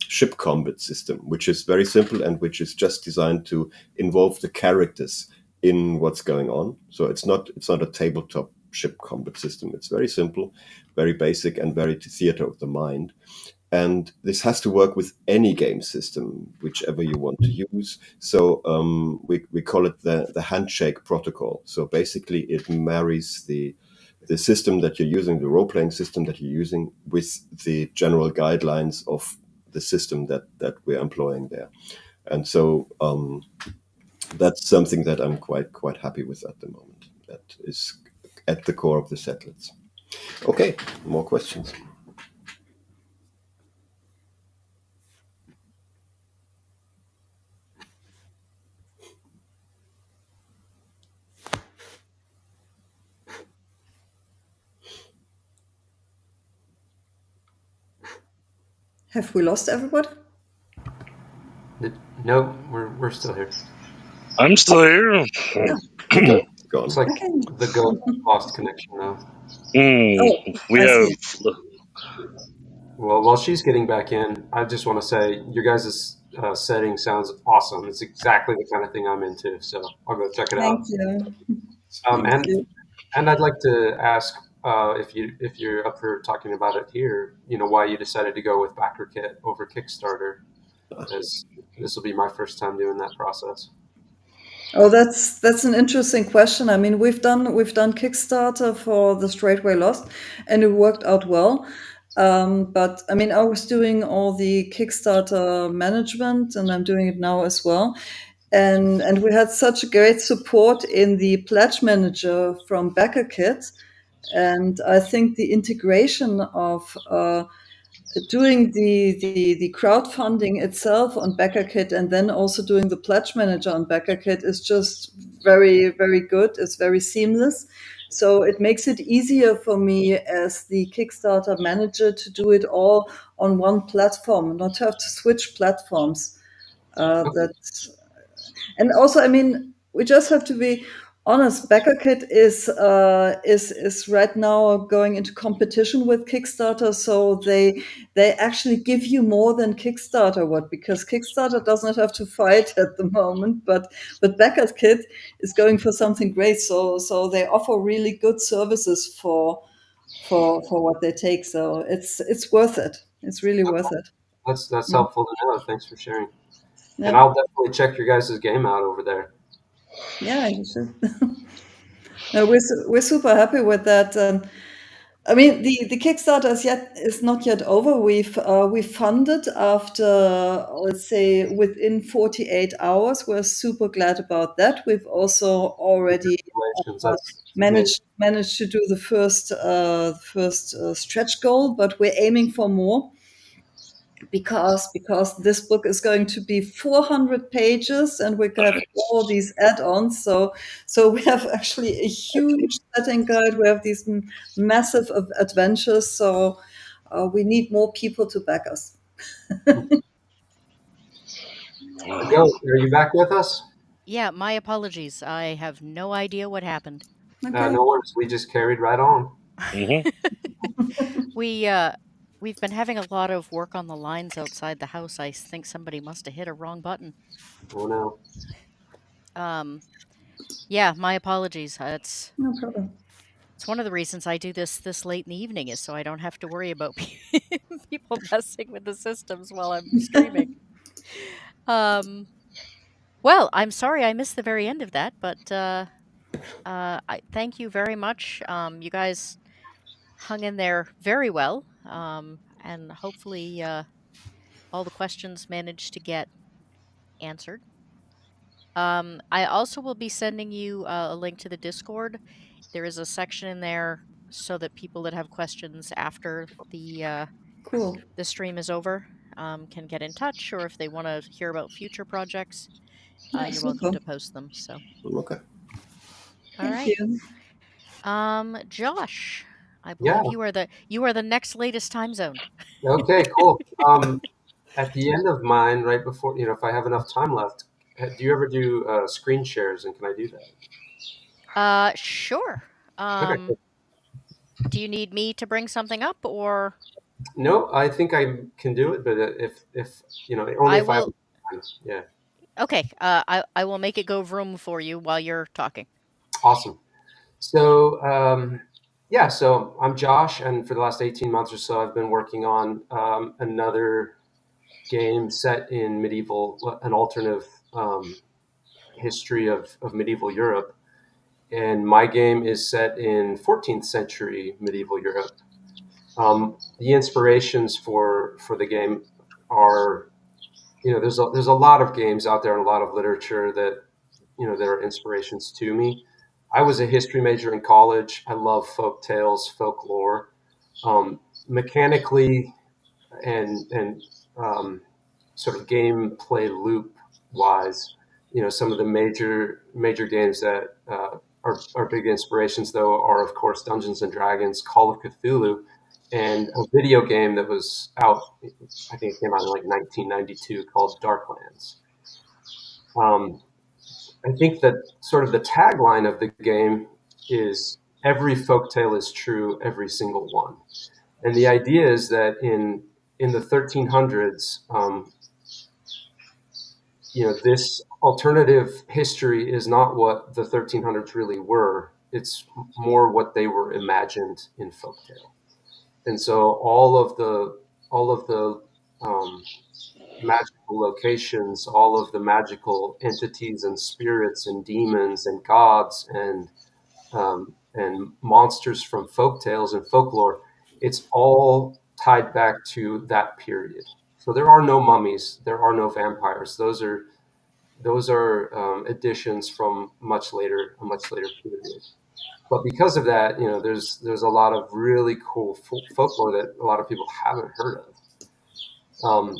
ship combat system, which is very simple and which is just designed to involve the characters in what's going on. So it's not a tabletop ship combat system. It's very simple, very basic, and very to theater of the mind. And this has to work with any game system, whichever you want to use. So we call it the handshake protocol. So basically, it marries the system that you're using, the role playing system that you're using, with the general guidelines of the system that we're employing there. And so that's something that I'm quite happy with at the moment. That is at the core of the settlers. Okay, more questions. Have we lost everybody? No, we're still here. I'm still here. Yeah. Okay, it's Looks gone. like Okay. the goat lost connection now. Hmm, Oh, we I have. see. Well, while she's getting back in, I just want to say your guys' setting sounds awesome. It's exactly the kind of thing I'm into, so I'll go check it Thank out. you. Um, Thank and you. and I'd like to ask if you're up for talking about it here. You know why you decided to go with BackerKit over Kickstarter, as this will be my first time doing that process. Oh, that's an interesting question. I mean, we've done Kickstarter for the Straightway Lost, and it worked out well. But I mean, I was doing all the Kickstarter management, and I'm doing it now as well. And we had such great support in the pledge manager from BackerKit, and I think the integration of doing the crowdfunding itself on BackerKit and then also doing the pledge manager on BackerKit is just very, very good. It's very seamless. So it makes it easier for me as the Kickstarter manager to do it all on one platform, not to have to switch platforms. Okay. That and also, I mean, we just have to be honest. BackerKit is right now going into competition with Kickstarter, so they actually give you more than Kickstarter would, because Kickstarter does not have to fight at the moment, but BackerKit is going for something great. So they offer really good services for what they take. So it's worth it. It's really worth it. That's Mm. helpful to know. Thanks for sharing. And Yeah, I'll definitely check your guys' game out over there. yeah, you should. No, we're super happy with that. I mean, the Kickstarter is not yet over. We funded after, let's say, within 48 hours. We're super glad about that. We've also already Congratulations. uh, That's amazing. managed to do the first stretch goal, but we're aiming for more, because this book is going to be 400 pages, and we have all these add-ons. So we have actually a huge setting guide. We have these massive adventures. So we need more people to back us. Go. Are you back with us? Yeah, my apologies. I have no idea what happened. Okay. No worries. We just carried right on. Hmm. We we've been having a lot of work on the lines outside the house. I think somebody must have hit a wrong button. Oh no. Um, yeah, my apologies. No problem. It's one of the reasons I do this late in the evening is so I don't have to worry about people messing with the systems while I'm streaming. Um, well, I'm sorry I missed the very end of that, but I thank you very much. You guys hung in there very well, and hopefully all the questions managed to get answered. I also will be sending you a link to the Discord. There is a section in there so that people that have questions after Cool. the stream is over can get in touch, or if they want to hear about future projects, Yeah, you're welcome super. to post them. So, Okay. all Thank right, you. Josh, I Yeah. believe you are the next latest time zone. Okay. Cool. At the end of mine, right before if I have enough time left, do you ever do screen shares, and can I do that? Sure. Okay. Cool. Do you need me to bring something up, or No, I think I can do it, but if only I if I have will? time. Yeah. Okay, I will make it go vroom for you while you're talking. Awesome. So, yeah, so I'm Josh, and for the last 18 months or so, I've been working on another game set in an alternative history of medieval Europe. And my game is set in 14th century medieval Europe. The inspirations for the game are, there's a lot of games out there and a lot of literature that that are inspirations to me. I was a history major in college. I love folk tales, folklore. Mechanically and sort of gameplay loop wise, some of the major games that are big inspirations though are of course Dungeons and Dragons, Call of Cthulhu, and a video game that was out. I think it came out in like 1992 called Darklands. Um, I think that sort of the tagline of the game is every folktale is true, every single one. And the idea is that in the 1300s, this alternative history is not what the 1300s really were. It's more what they were imagined in folktale. And so all of the magical locations, all of the magical entities and spirits and demons and gods and monsters from folk tales and folklore, it's all tied back to that period. So there are no mummies, there are no vampires. Those are additions from a much later period. But because of that, there's a lot of really cool folklore that a lot of people haven't heard of. Um,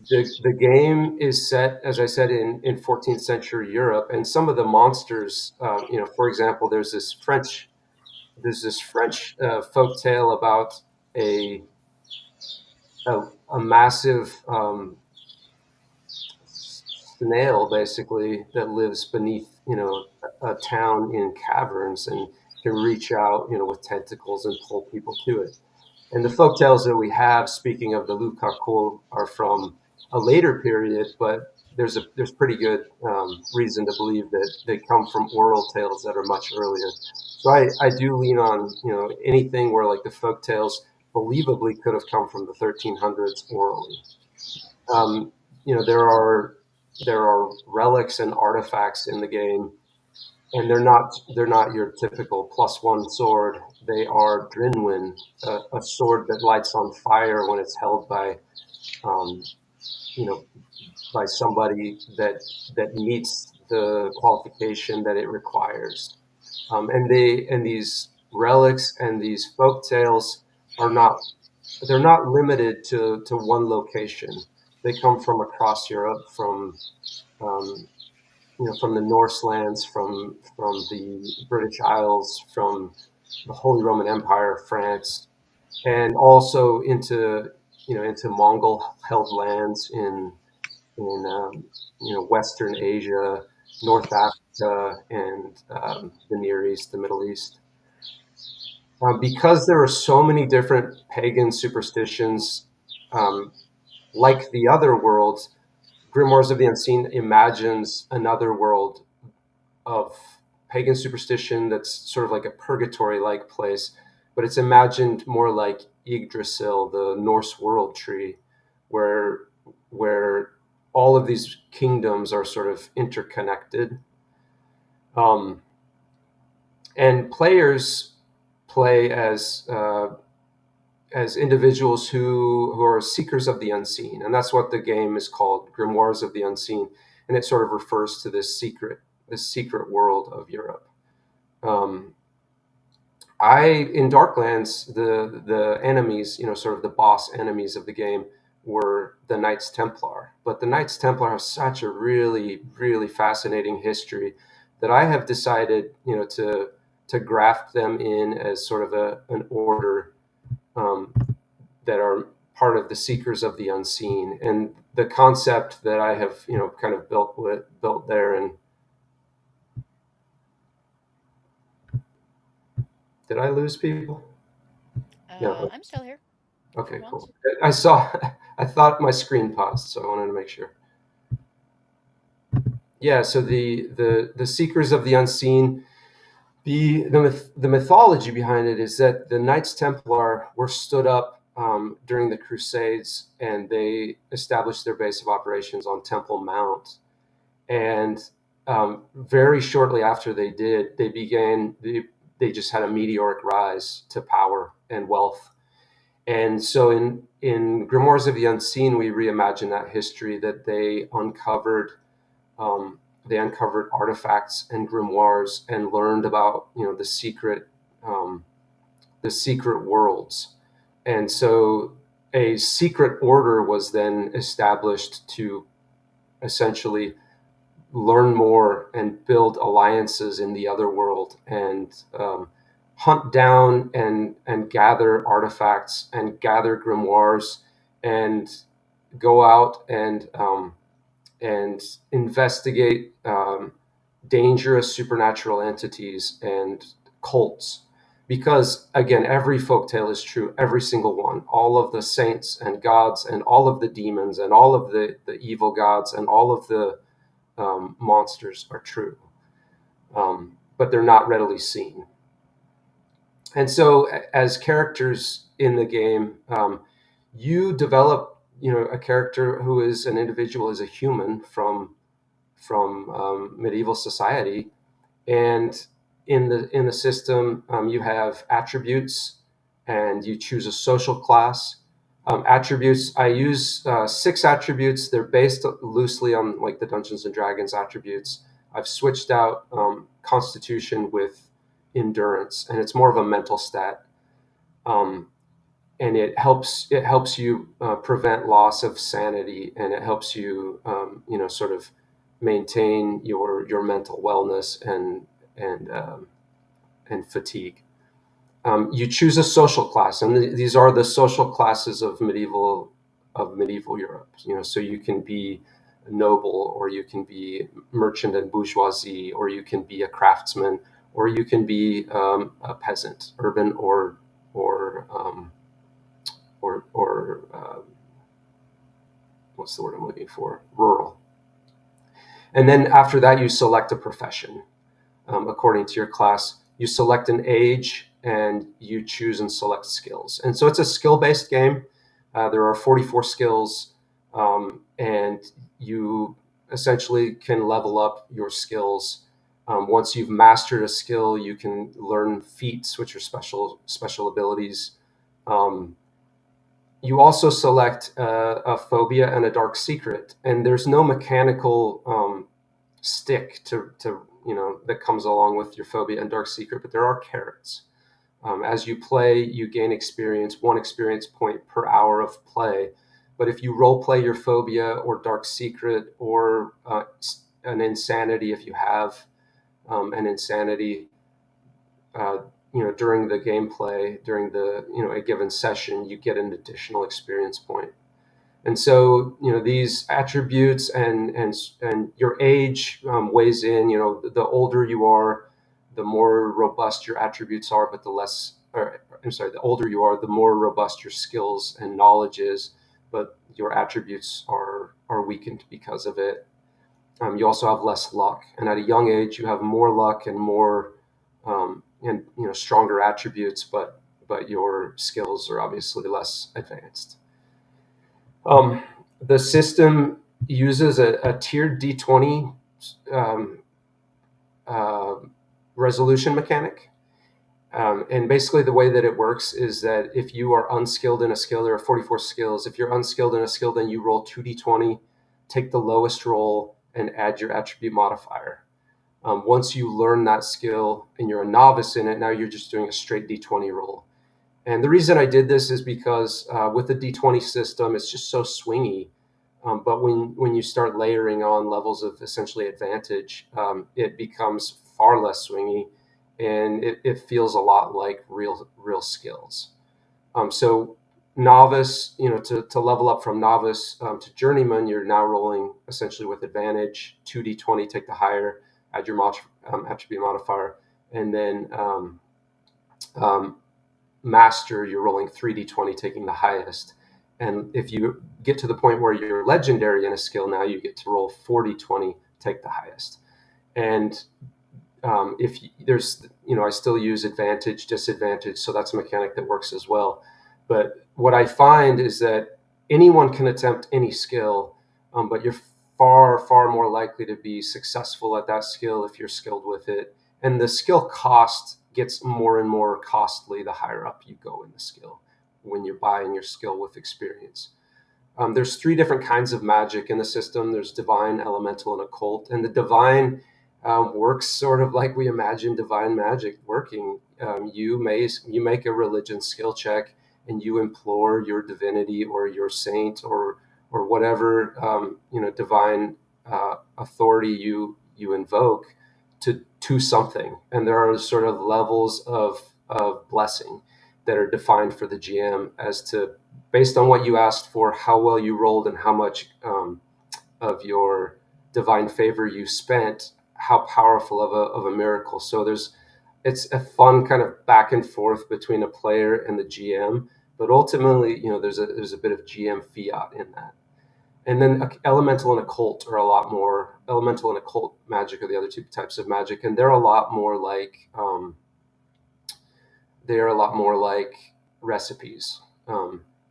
the game is set, as I said, in 14th century Europe, and some of the monsters, for example, there's this French folk tale about a a, a massive snail, basically, that lives beneath a town in caverns and can reach out with tentacles and pull people to it. And the folk tales that we have, speaking of the Loup Garou, are from a later period, but there's pretty good reason to believe that they come from oral tales that are much earlier. So I do lean on anything where like the folk tales believably could have come from the 1300s orally. Um, there are relics and artifacts in the game, and they're not your typical +1 sword. They are Drinwin, a sword that lights on fire when it's held um, you know, by somebody that meets the qualification that it requires. And these relics and these folk tales are not they're not limited to one location. They come from across Europe, um, from the Norse lands, from the British Isles, from the Holy Roman Empire, France, and also into Mongol held lands in Western Asia, North Africa, and the Near East, the Middle East. Because there are so many different pagan superstitions, um, like the other worlds, Grimoires of the Unseen imagines another world of pagan superstition that's sort of like a purgatory-like place, but it's imagined more like Yggdrasil, the Norse world tree, where where all of these kingdoms are sort of interconnected. Um, and players play as individuals who are seekers of the unseen, and that's what the game is called, Grimoires of the Unseen, and it sort of refers to this secret world of Europe. Um, I in Darklands, the enemies, sort of the boss enemies of the game, were the Knights Templar. But the Knights Templar have such a really, really fascinating history that I have decided, to graft them in as sort of an order, um, that are part of the Seekers of the Unseen. And the concept that I have, kind of built there. And did I lose people? No. I'm still here for Okay, once. cool. I saw, I thought my screen paused, so I wanted to make sure. Yeah, so the Seekers of the Unseen, the mythology behind it is that the Knights Templar were stood up during the Crusades, and they established their base of operations on Temple Mount. And very shortly after they did, they just had a meteoric rise to power and wealth. And so in Grimoires of the Unseen, we reimagine that history, that they uncovered artifacts and grimoires and learned about the secret worlds. And so a secret order was then established to essentially learn more and build alliances in the other world, and hunt down and gather artifacts and gather grimoires and go out and investigate dangerous supernatural entities and cults. Because again, every folktale is true, every single one. All of the saints and gods and all of the demons and all of the evil gods and all of the monsters are true, but they're not readily seen. And so, as characters in the game, you develop, a character who is an individual, is a human from medieval society, and in the system, you have attributes, and you choose a social class. Attributes, I use 6 attributes. They're based loosely on like the Dungeons and Dragons attributes. I've switched out Constitution with endurance, and it's more of a mental stat. Um, and it helps you prevent loss of sanity, and it helps you sort of maintain your mental wellness and fatigue. You choose a social class, and these are the social classes of medieval Europe. So you can be noble, or you can be merchant and bourgeoisie, or you can be a craftsman, or you can be a peasant, urban or what's the word I'm looking for? Rural. And then after that, you select a profession according to your class. You select an age, and you choose and select skills. And so it's a skill-based game. There are 44 skills, and you essentially can level up your skills. Once you've mastered a skill, you can learn feats, which are special abilities. You also select a phobia and a dark secret, and there's no mechanical stick to that comes along with your phobia and dark secret, but there are carrots. As you play, you gain experience, 1 experience point per hour of play. But if you role play your phobia or dark secret, or an insanity, if you have an insanity, during the gameplay, during a given session, you get an additional experience point. And so, these attributes and your age weighs in. The older you are, the more robust your attributes are, but the older you are, the more robust your skills and knowledge is, but your attributes are weakened because of it. You also have less luck, and at a young age, you have more luck and more stronger attributes, but your skills are obviously less advanced. The system uses a tiered D20 um, uh, resolution mechanic. And basically, the way that it works is that if you are unskilled in a skill, there are 44 skills. If you're unskilled in a skill, then you roll 2d20, take the lowest roll, and add your attribute modifier. Once you learn that skill and you're a novice in it, now you're just doing a straight d20 roll. And the reason I did this is because with the d20 system, it's just so swingy. But when you start layering on levels of essentially advantage, it becomes far less swingy, and it feels a lot like real skills. So novice, to level up from novice to journeyman, you're now rolling essentially with advantage, 2d20, take the higher, add your attribute modifier, and then master, you're rolling 3d20, taking the highest. And if you get to the point where you're legendary in a skill, now you get to roll 4d20, take the highest. And if there's, I still use advantage, disadvantage, so that's a mechanic that works as well. But what I find is that anyone can attempt any skill, but you're far, far more likely to be successful at that skill if you're skilled with it. And the skill cost gets more and more costly the higher up you go in the skill when you're buying your skill with experience. There's 3 different kinds of magic in the system. There's divine, elemental, and occult. And the divine works sort of like we imagine divine magic working. You make a religion skill check, and you implore your divinity or your saint or whatever divine authority you invoke to something. And there are sort of levels of of blessing that are defined for the GM as to, based on what you asked for, how well you rolled and how much of your divine favor you spent, how powerful of a miracle. So it's a fun kind of back and forth between a player and the GM, but ultimately, there's a bit of GM fiat in that. And then elemental and occult are a lot more. Elemental and occult magic are the other two types of magic, and they're a lot more like recipes.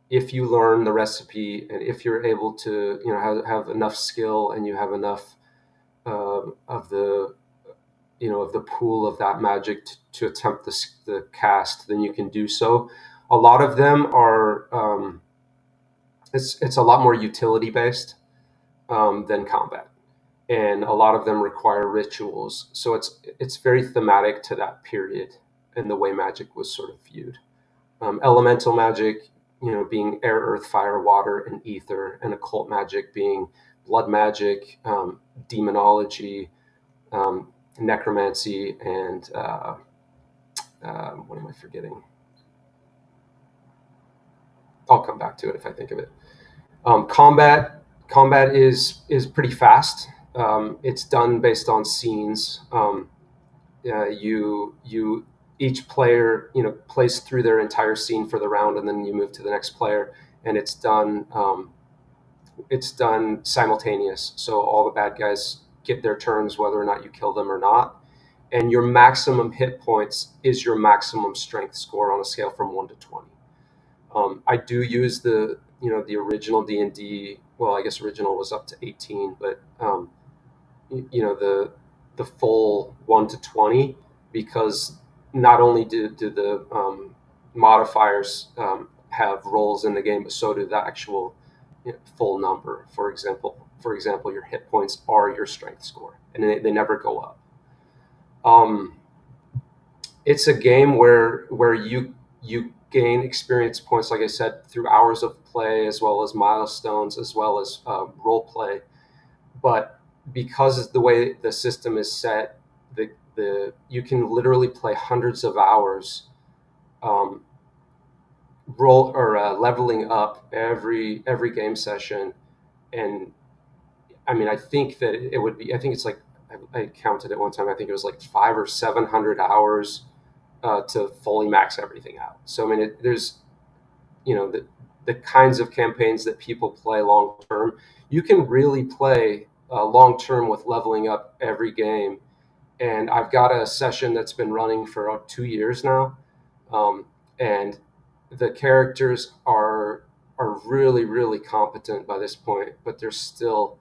If you learn the recipe, and if you're able to, have enough skill, and you have enough of the pool of that magic to attempt the cast, then you can do so. A lot of them are. It's a lot more utility based than combat, and a lot of them require rituals. So it's very thematic to that period and the way magic was sort of viewed. Elemental magic, being air, earth, fire, water, and ether, and occult magic being blood magic, demonology, necromancy, and what am I forgetting? I'll come back to it if I think of it. Combat is pretty fast. It's done based on scenes. You each player plays through their entire scene for the round, and then you move to the next player, and it's done simultaneous. So all the bad guys get their turns, whether or not you kill them or not. And your maximum hit points is your maximum strength score on a scale from 1 to 20. I do use the original D&D. Well, I guess original was up to 18, but the full 1 to 20, because not only do the modifiers have roles in the game, but so do the actual full number. For example, your hit points are your strength score, and they never go up. Um, it's a game where you gain experience points, like I said, through hours of play, as well as milestones, as well as role play. But because of the way the system is set, the you can literally play hundreds of hours, um, roll or leveling up every game session. And I mean, I think that it would be. I think it's like I counted it one time. I think it was like 500 or 700 hours to fully max everything out. So I mean, there's the kinds of campaigns that people play long term. You can really play long term with leveling up every game. And I've got a session that's been running for 2 years now, um, and the characters are really really competent by this point, but they're still,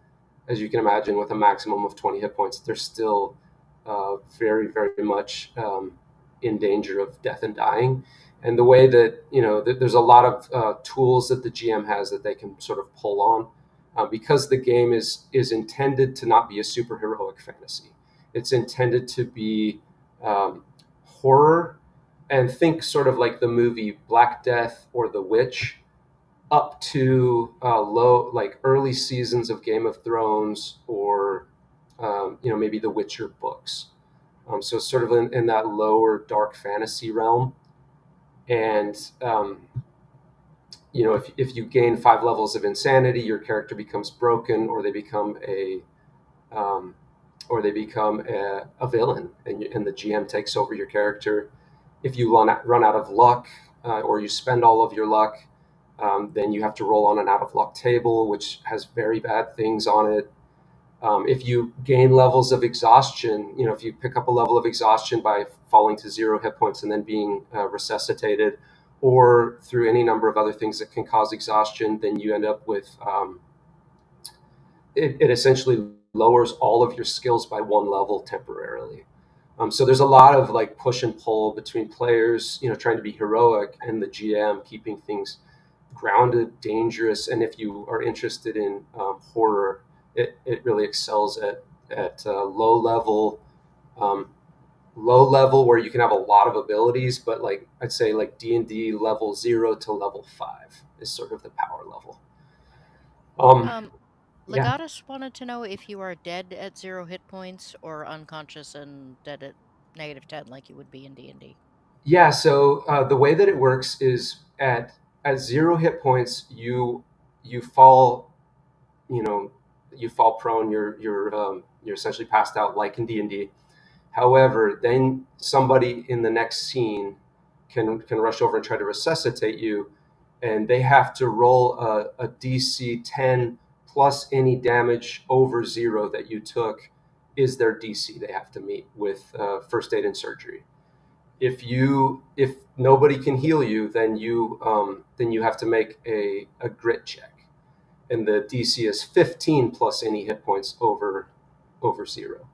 as you can imagine, with a maximum of 20 hit points, they're still very very much in danger of death and dying. And the way that there's a lot of tools that the GM has that they can sort of pull on, because the game is intended to not be a superheroic fantasy. It's intended to be horror, and think sort of like the movie Black Death or The Witch, up to low, like early seasons of Game of Thrones, or maybe the Witcher books. So sort of in that lower dark fantasy realm. And if you gain 5 levels of insanity, your character becomes broken, or they become um, a villain, and the GM takes over your character. If you run out of luck, or you spend all of your luck, then you have to roll on an out of luck table, which has very bad things on it. If you gain levels of exhaustion, if you pick up a level of exhaustion by falling to 0 hit points and then being resuscitated, or through any number of other things that can cause exhaustion, then you end up with it essentially lowers all of your skills by 1 level temporarily. So there's a lot of like push and pull between players, trying to be heroic, and the GM keeping things grounded, dangerous. And if you are interested in horror, it really excels at um, low level, where you can have a lot of abilities, but like I'd say like D&D level 0 to level 5 is sort of the power level. Um, Um, yeah. Legatus wanted to know if you are dead at 0 hit points or unconscious and dead at -10 like you would be in D&D. Yeah. So the way that it works is at 0 hit points, you fall, you know, you fall prone. You're essentially passed out like in D&D. However, then somebody in the next scene can rush over and try to resuscitate you, and they have to roll a DC 10 plus any damage over zero that you took is their DC they have to meet with first aid and surgery. If nobody can heal you, then you have to make a grit check, and the DC is 15 plus any hit points over zero.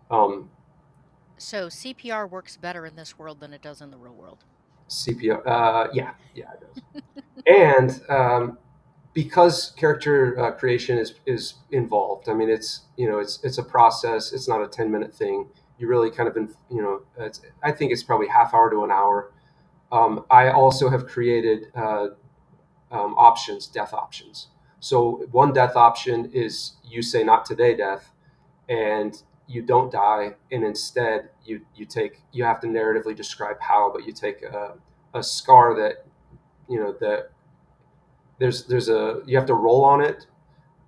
Um, So CPR works better in this world than it does in the real world. CPR. Yeah, it does. And because character creation is involved. I mean, it's a process. It's not a 10-minute thing. You really kind of I think it's probably half hour to an hour. I also have created options, death options. So one death option is you say not today, death, and you don't die, and instead you have to narratively describe how, but you take a scar that that there's a you have to roll on it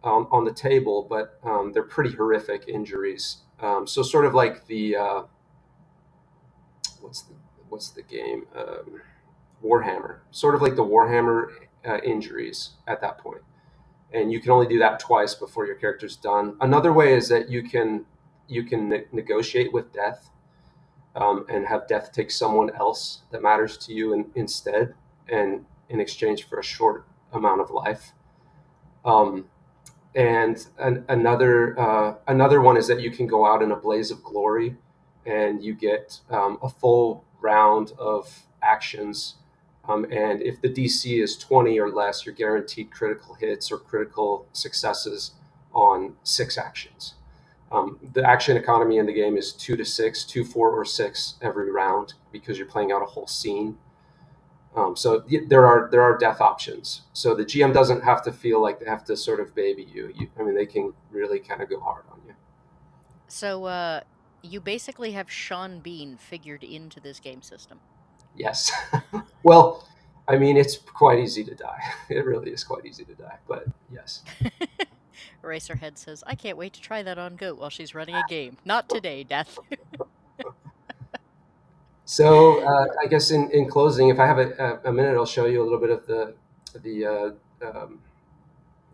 on the table, but they're pretty horrific injuries. So sort of like the what's the what's the game Warhammer, sort of like the Warhammer injuries at that point, and you can only do that twice before your character's done. Another way is that you can negotiate with death, and have death take someone else that matters to you instead, and in exchange for a short amount of life. Um, and another one is that you can go out in a blaze of glory, and you get a full round of actions. And if the DC is 20 or less, you're guaranteed critical hits or critical successes on 6 actions. The action economy in the game is 2 to 6, 2, 4, or 6 every round because you're playing out a whole scene. So there are death options. So the GM doesn't have to feel like they have to sort of baby you. I mean, they can really kind of go hard on you. So you basically have Sean Bean figured into this game system. Yes. Well, I mean, it's quite easy to die. It really is quite easy to die. But yes. Eraserhead says, I can't wait to try that on Goat while she's running a game. Not today, Death. So I guess in closing, if I have a minute, I'll show you a little bit of the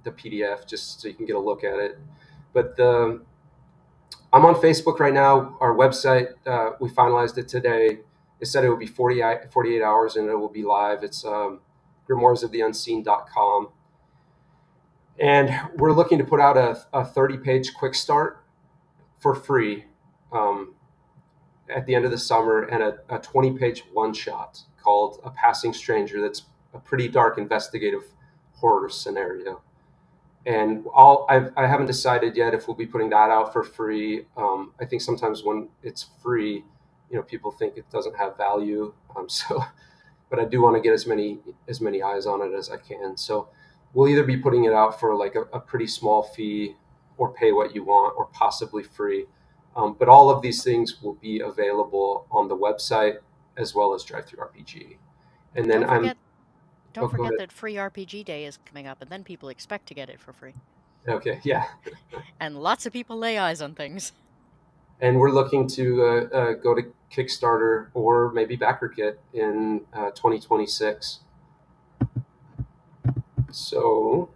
the PDF just so you can get a look at it. But I'm on Facebook right now. Our website, we finalized it today. It said it would be 48 hours and it will be live. It's grimoiresoftheunseen.com. And we're looking to put out a 30-page quick start for free um, at the end of the summer, and a 20-page one shot called A Passing Stranger that's a pretty dark investigative horror scenario. And I haven't decided yet if we'll be putting that out for free. I think sometimes when it's free, people think it doesn't have value. But I do want to get as many eyes on it as I can. So we'll either be putting it out for like a pretty small fee, or pay what you want, or possibly free. But all of these things will be available on the website as well as Drive Through RPG. And then Don't I'm forget don't oh, go forget ahead. that Free RPG Day is coming up, and then people expect to get it for free. Okay, yeah. And lots of people lay eyes on things. And we're looking to go to Kickstarter or maybe BackerKit in 2026. So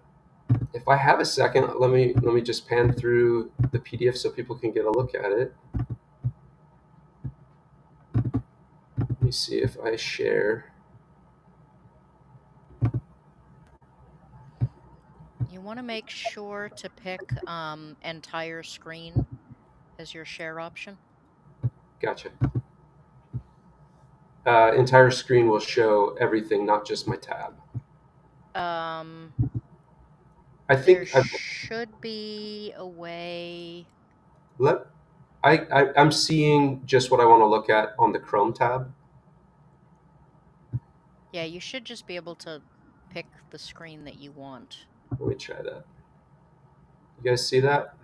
if I have a second, let me just pan through the PDF so people can get a look at it. Let me see if I share. You want to make sure to pick entire screen as your share option. Gotcha. Entire screen will show everything, not just my tab. Um, I there think should be a way. let I'm seeing just what I want to look at on the Chrome tab. Yeah, you should just be able to pick the screen that you want. Let me try that. You guys see that?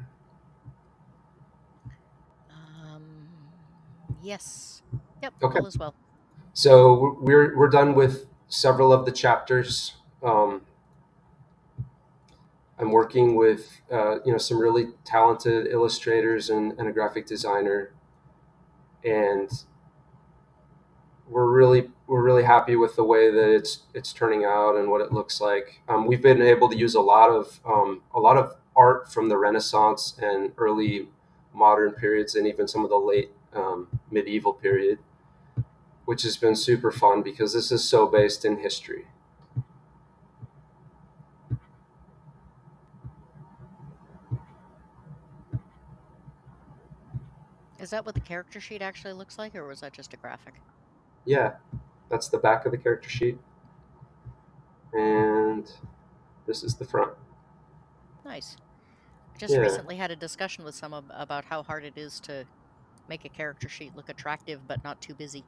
Um, yes. Yep, Okay. all is well. So we're done with several of the chapters. Um, I'm working with some really talented illustrators and a graphic designer, and we're really happy with the way that it's turning out and what it looks like. We've been able to use a lot of art from the Renaissance and early modern periods, and even some of the late medieval period, which has been super fun because this is so based in history. Is that what the character sheet actually looks like, or was that just a graphic? Yeah, that's the back of the character sheet, and this is the front. Nice. I just Yeah, recently had a discussion with someone about how hard it is to make a character sheet look attractive but not too busy.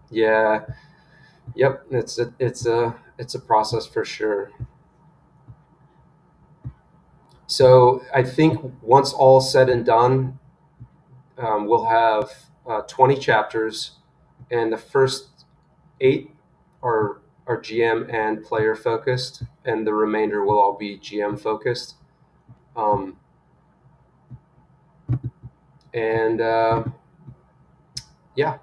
yeah, yep. It's a process for sure. So I think once all said and done, we'll have 20 chapters, and the first eight are GM and player focused, and the remainder will all be GM focused. Um, and Yeah,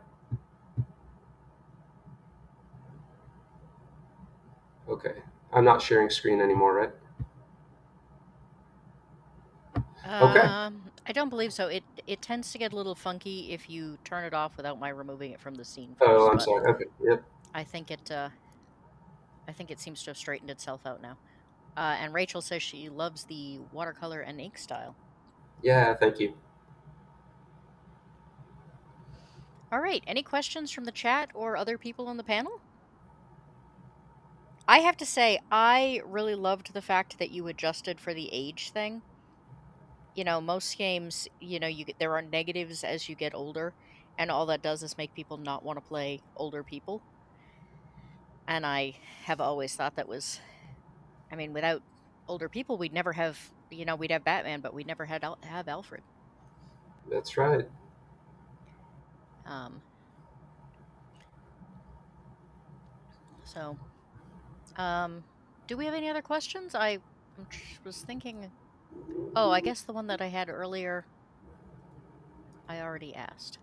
okay. I'm not sharing screen anymore, right? Okay. I don't believe so. It tends to get a little funky if you turn it off without my removing it from the scene Oh, first, I'm but sorry. Okay. Yep. I think it uh, I think it seems to have straightened itself out now. And Rachel says she loves the watercolor and ink style. Yeah. Thank you. All right, any questions from the chat or other people on the panel? I have to say, I really loved the fact that you adjusted for the age thing. Most games, there are negatives as you get older, and all that does is make people not want to play older people. And I have always thought that was, I mean, without older people, we'd never have, we'd have Batman, but we'd never have Alfred. That's right. Um, so, um, do we have any other questions? Was thinking, oh, I guess the one that I had earlier, I already asked.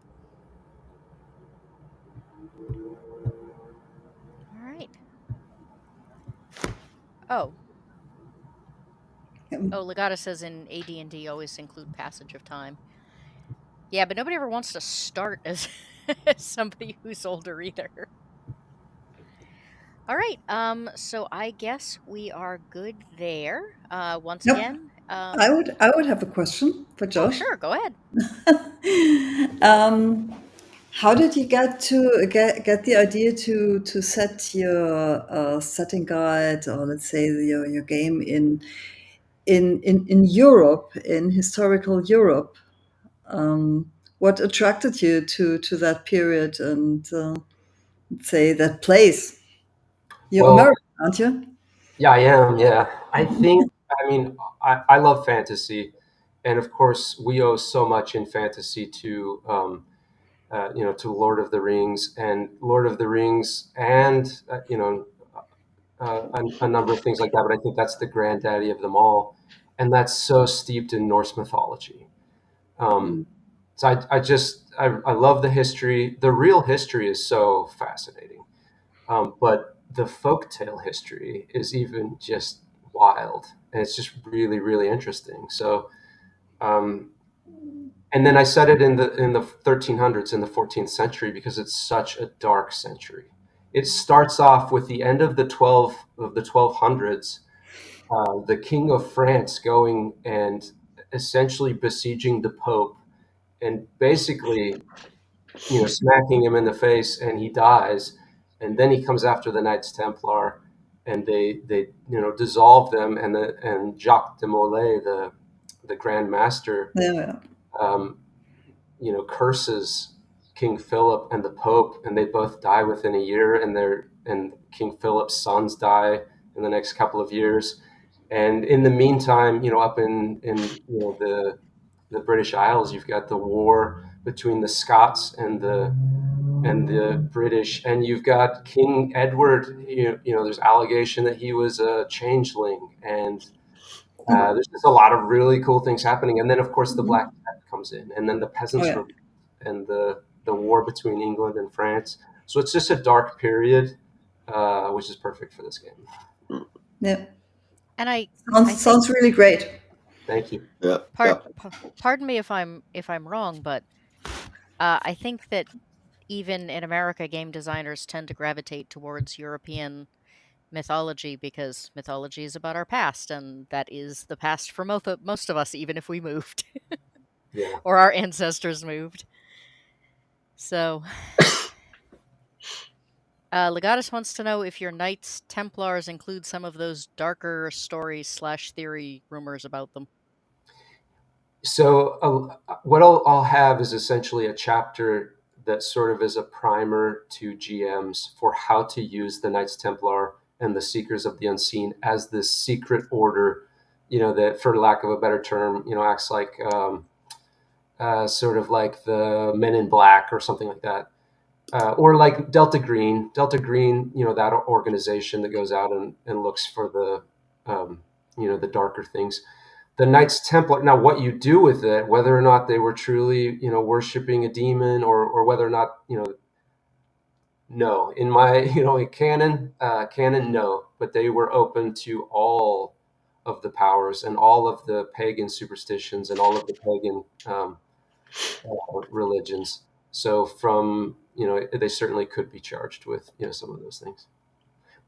All right. Oh, oh, Legata says in AD&D always include passage of time. Yeah, but nobody ever wants to start as, as somebody who's older either. All right. So I guess we are good there. Once Nope. again, I would have a question for oh, Josh. sure, go ahead. um, how did you get the idea to set your setting guide, or let's say your game in Europe, in historical Europe? What attracted you to that period and say that place? You're Well, American, aren't you? yeah, I am. Yeah. I love fantasy. And of course, we owe so much in fantasy to, to Lord of the Rings and, a number of things like that. But I think that's the granddaddy of them all. And that's so steeped in Norse mythology. Um, Mm. so I love the history. The real history is so fascinating. But the folktale history is even just wild, and it's just really, really interesting. So, um, and then I said it in the 1300s, in the 14th century, because it's such a dark century. It starts off with the end of the 1200s, the King of France going and essentially besieging the Pope, and basically smacking him in the face, and he dies. And then he comes after the Knights Templar, and they dissolve them, and Jacques de Molay, the Grand Master, Yeah, yeah. um, curses King Philip and the Pope, and they both die within a year, and King Philip's sons die in the next couple of years. And in the meantime, up in the British Isles, you've got the war between the Scots and and the British, and you've got King Edward. There's allegation that he was a changeling, and there's just a lot of really cool things happening. And then, of course, the Black Death comes in, and then the Oh Peasants' yeah. Revolt, and the war between England and France. So it's just a dark period, which is perfect for this game. Yeah. And I think Sounds really great. Thank you. Yeah, yeah. pardon me if I'm wrong, but I think that even in America, game designers tend to gravitate towards European mythology because mythology is about our past, and that is the past for most of us, even if we moved Yeah. or our ancestors moved. So, Legatus wants to know if your Knights Templars include some of those darker stories slash theory rumors about them. So what I'll have is essentially a chapter that sort of is a primer to GMs for how to use the Knights Templar and the Seekers of the Unseen as this secret order, that, for lack of a better term, acts like sort of like the Men in Black or something like that. Or like Delta Green, that organization that goes out and looks for the darker things. The Knights Templar. Now, what you do with it, whether or not they were truly, worshiping a demon, or whether or not, no, in my, in canon, no, but they were open to all of the powers and all of the pagan superstitions and all of the pagan religions. So they certainly could be charged with, some of those things.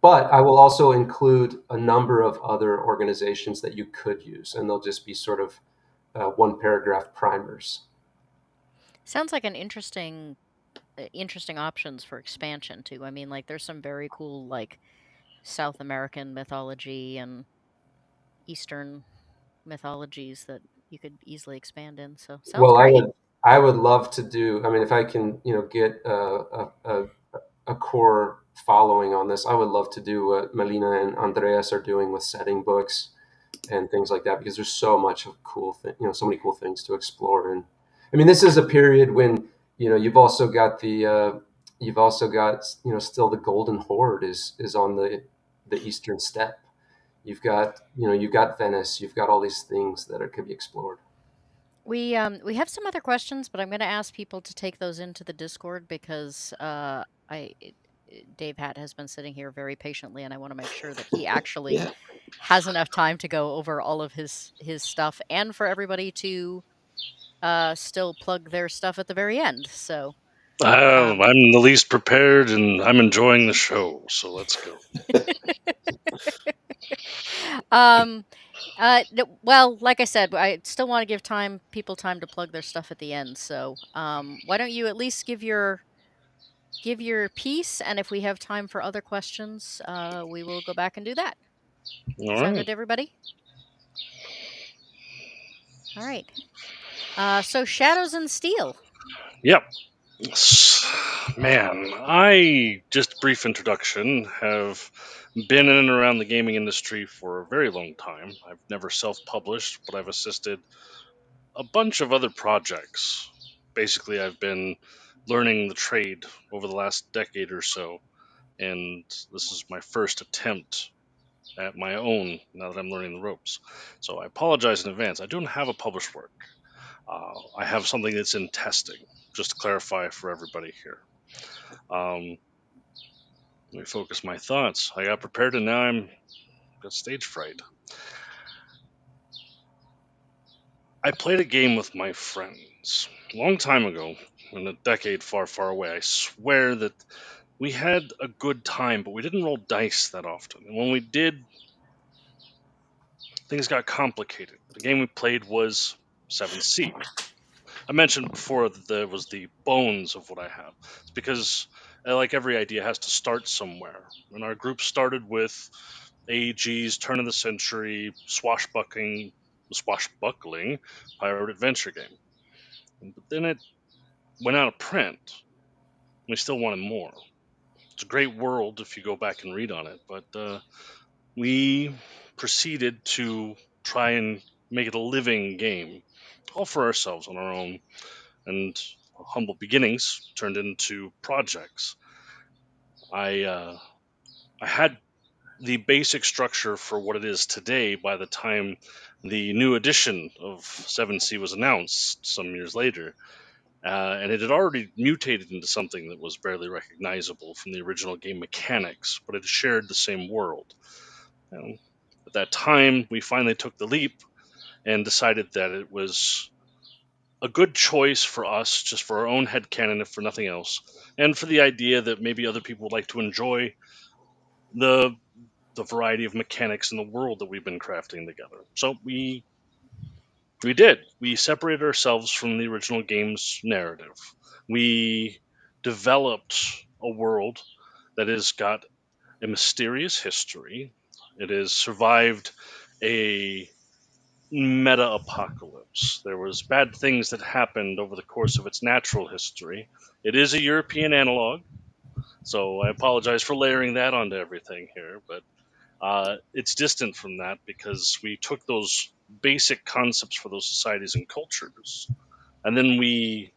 But I will also include a number of other organizations that you could use, and they'll just be sort of one paragraph primers. Sounds like an interesting options for expansion too. I mean, like there's some very cool like South American mythology and Eastern mythologies that you could easily expand in. So sounds Well, great. I would love to do. I mean, if I can, get a core following on this, I would love to do what Melina and Andreas are doing with setting books and things like that, because there's so much of so many cool things to explore. And I mean, this is a period when you've also got still the Golden Horde is on the eastern steppe. You've got Venice, you've got all these things that could be explored. We have some other questions, but I'm going to ask people to take those into the Discord because Dave Hat has been sitting here very patiently, and I want to make sure that he actually has enough time to go over all of his stuff, and for everybody to still plug their stuff at the very end. So, um, I'm the least prepared, and I'm enjoying the show. So let's go. um, well, like I said, I still want to give people time to plug their stuff at the end. So, why don't you at least give your piece, and if we have time for other questions, we will go back and do that. All Sound right. good to everybody? All right. So Shadows and Steel. Yep. Man, I just brief introduction have been in and around the gaming industry for a very long time. I've never self-published, but I've assisted a bunch of other projects. Basically, I've been learning the trade over the last decade or so, and this is my first attempt at my own now that I'm learning the ropes. So I apologize in advance. I don't have a published work. I have something that's in testing, just to clarify for everybody here. Um, Let me focus my thoughts. I got prepared and now I'm got stage fright. I played a game with my friends a long time ago, in a decade far, far away. I swear that we had a good time, but we didn't roll dice that often. And when we did, things got complicated. The game we played was 7C. I mentioned before that there was the bones of what I have. It's because, like every idea, has to start somewhere. And our group started with AEG's turn of the century swashbuckling pirate adventure game. But then it went out of print. We still wanted more. It's a great world if you go back and read on it, but we proceeded to try and make it a living game, all for ourselves on our own. And humble beginnings turned into projects. I had the basic structure for what it is today by the time the new edition of 7C was announced some years later. And it had already mutated into something that was barely recognizable from the original game mechanics, but it shared the same world. And at that time, we finally took the leap and decided that it was a good choice for us, just for our own headcanon, if for nothing else, and for the idea that maybe other people would like to enjoy the the variety of mechanics in the world that we've been crafting together. So we did. We separated ourselves from the original game's narrative. We developed a world that has got a mysterious history. It has survived a meta apocalypse. There was bad things that happened over the course of its natural history. It is a European analog, so I apologize for layering that onto everything here, but it's distant from that because we took those basic concepts for those societies and cultures, and then we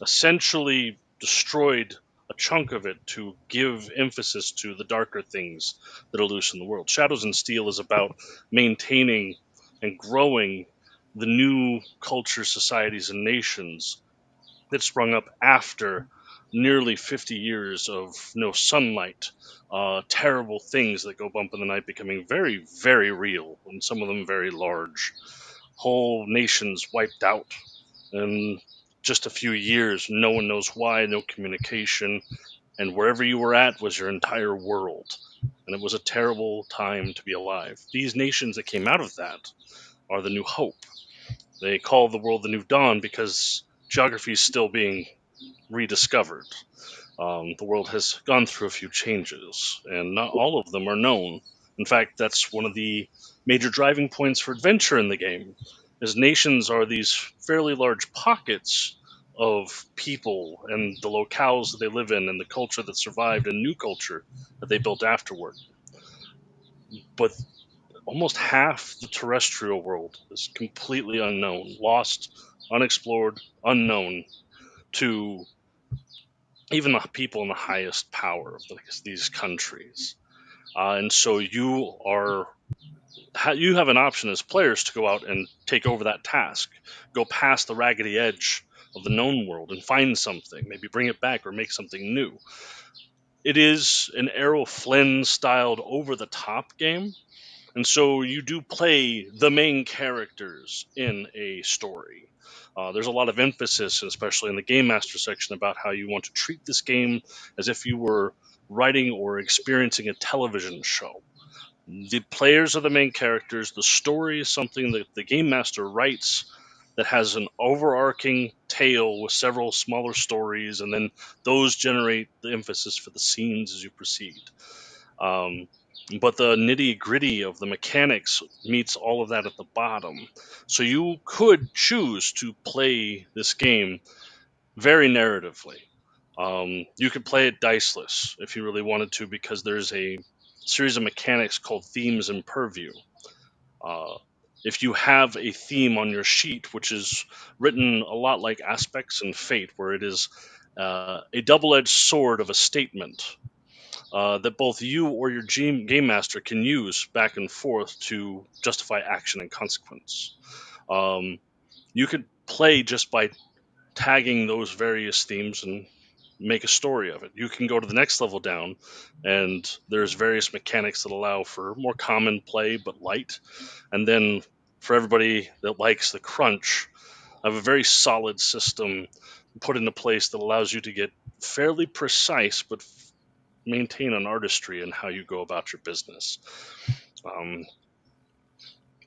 essentially destroyed a chunk of it to give emphasis to the darker things that are loose in the world. Shadows and Steel is about maintaining and growing the new culture, societies, and nations that sprung up after nearly 50 years of no sunlight, terrible things that go bump in the night becoming very, very real, and some of them very large. Whole nations wiped out in just a few years. No one knows why, no communication, and wherever you were at was your entire world. And it was a terrible time to be alive. These nations that came out of that are the new hope. They call the world the new dawn because geography is still being rediscovered. The world has gone through a few changes, and not all of them are known. In fact, that's one of the major driving points for adventure in the game, is nations are these fairly large pockets of people and the locales that they live in and the culture that survived and new culture that they built afterward. But almost half the terrestrial world is completely unknown, lost, unexplored, unknown to even the people in the highest power of these countries. And so you have an option as players to go out and take over that task, go past the raggedy edge of the known world and find something, maybe bring it back or make something new. It is an Errol Flynn styled over the top game, and so you do play the main characters in a story. There's a lot of emphasis, especially in the game master section, about how you want to treat this game as if you were writing or experiencing a television show. The players are the main characters. The story is something that the game master writes that has an overarching tale with several smaller stories, and then those generate the emphasis for the scenes as you proceed. Um, but the nitty gritty of the mechanics meets all of that at the bottom. So you could choose to play this game very narratively. You could play it diceless if you really wanted to, because there's a series of mechanics called themes and purview. Uh, if you have a theme on your sheet, which is written a lot like aspects and fate, where it is a double edged sword of a statement that both you or your game master can use back and forth to justify action and consequence. Um, you could play just by tagging those various themes and make a story of it. You can go to the next level down, and there's various mechanics that allow for more common play but light. And then for everybody that likes the crunch, I have a very solid system put into place that allows you to get fairly precise but maintain an artistry in how you go about your business. Um,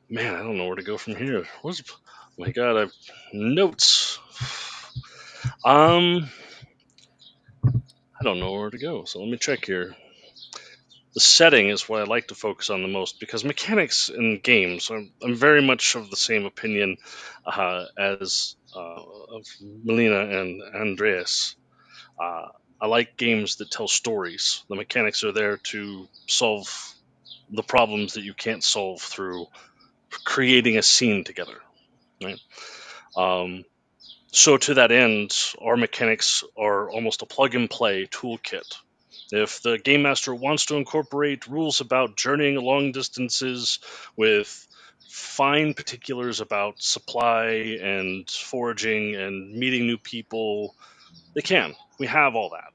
Man, I don't know where to go from here. My God, I've notes. Um, I don't know where to go. So let me check here. The setting is what I like to focus on the most, because mechanics in games, I'm very much of the same opinion as of Melina and Andreas. Uh, I like games that tell stories. The mechanics are there to solve the problems that you can't solve through creating a scene together, right? Um, So to that end, our mechanics are almost a plug-and-play toolkit. If the game master wants to incorporate rules about journeying long distances with fine particulars about supply and foraging and meeting new people, they can. We have all that.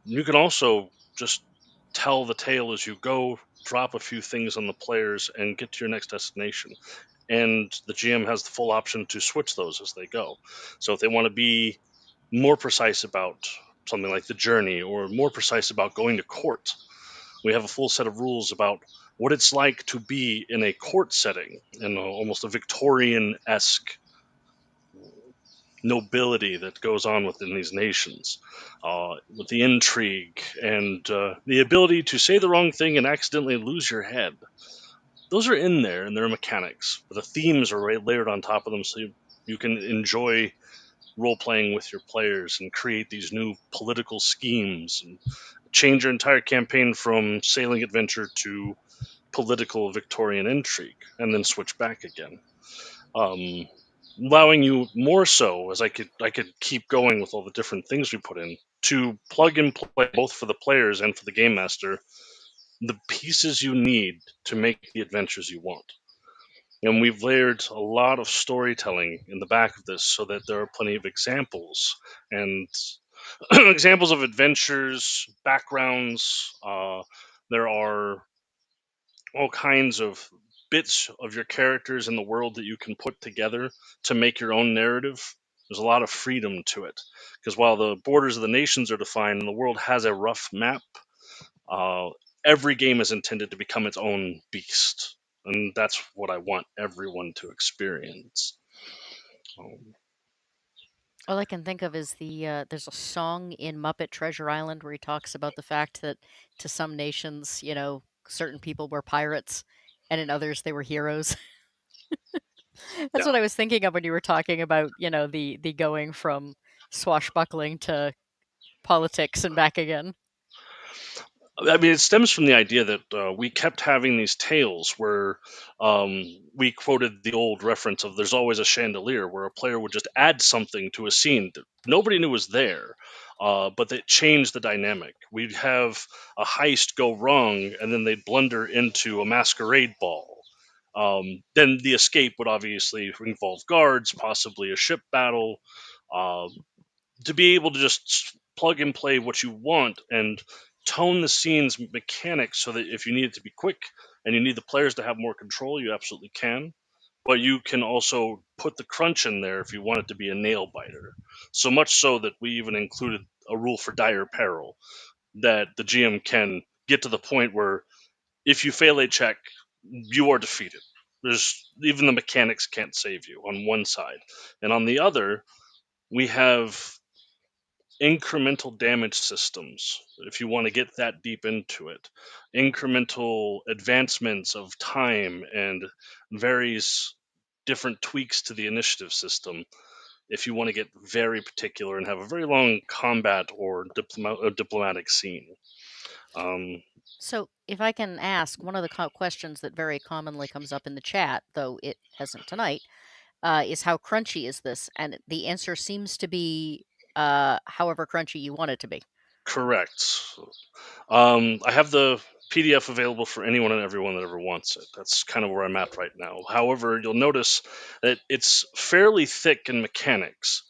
You can also just tell the tale as you go, drop a few things on the players, and get to your next destination. And the GM has the full option to switch those as they go. So if they want to be more precise about something like the journey or more precise about going to court, we have a full set of rules about what it's like to be in a court setting in almost a Victorian esque nobility that goes on within these nations, with the intrigue and the ability to say the wrong thing and accidentally lose your head. Those are in there and they're mechanics. But the themes are layered on top of them so you can enjoy role playing with your players and create these new political schemes and change your entire campaign from sailing adventure to political Victorian intrigue and then switch back again. Um, Allowing you more so as I could keep going with all the different things we put in to plug and play both for the players and for the game master the pieces you need to make the adventures you want. And we've layered a lot of storytelling in the back of this so that there are plenty of examples and examples of adventures, backgrounds. There are all kinds of bits of your characters in the world that you can put together to make your own narrative. There's a lot of freedom to it because while the borders of the nations are defined and the world has a rough map, uh, every game is intended to become its own beast, and that's what I want everyone to experience. Um, All I can think of is there's a song in Muppet Treasure Island where he talks about the fact that to some nations, certain people were pirates, and in others they were heroes. That's yeah, what I was thinking of when you were talking about, the going from swashbuckling to politics and back again. I mean, it stems from the idea that we kept having these tales where we quoted the old reference of "there's always a chandelier," where a player would just add something to a scene that nobody knew was there, but that changed the dynamic. We'd have a heist go wrong, and then they'd blunder into a masquerade ball. Then the escape would obviously involve guards, possibly a ship battle. Uh, to be able to just plug and play what you want and tone the scene's mechanics so that if you need it to be quick and you need the players to have more control, you absolutely can. But you can also put the crunch in there if you want it to be a nail biter. So much so that we even included a rule for dire peril that the GM can get to the point where if you fail a check, you are defeated. There's even the mechanics can't save you on one side. And on the other, we have incremental damage systems if you want to get that deep into it, incremental advancements of time and various different tweaks to the initiative system if you want to get very particular and have a very long combat or diplomatic scene. um, So, if I can ask, one of the questions that very commonly comes up in the chat, though it hasn't tonight, is how crunchy is this? And the answer seems to be however crunchy you want it to be. Correct. I have the PDF available for anyone and everyone that ever wants it. That's kind of where I'm at right now. However, you'll notice that it's fairly thick in mechanics,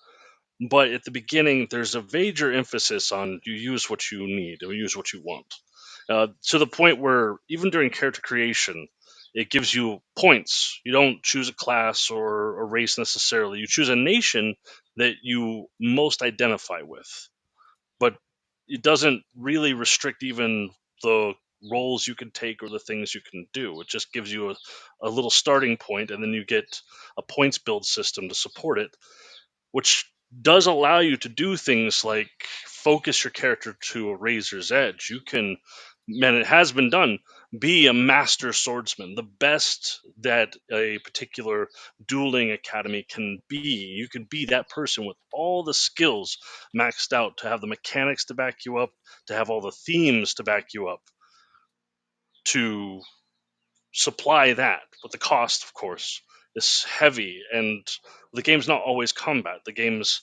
but at the beginning, there's a major emphasis on you use what you need, or use what you want. To the point where even during character creation, it gives you points. You don't choose a class or a race necessarily. You choose a nation that you most identify with, but it doesn't really restrict even the roles you can take or the things you can do. It just gives you a little starting point, and then you get a points build system to support it, which does allow you to do things like focus your character to a razor's edge. You can, and it has been done, be a master swordsman, the best that a particular dueling academy can be. You can be that person with all the skills maxed out to have the mechanics to back you up, to have all the themes to back you up, to supply that, but the cost, of course, is heavy, and the game's not always combat. The game's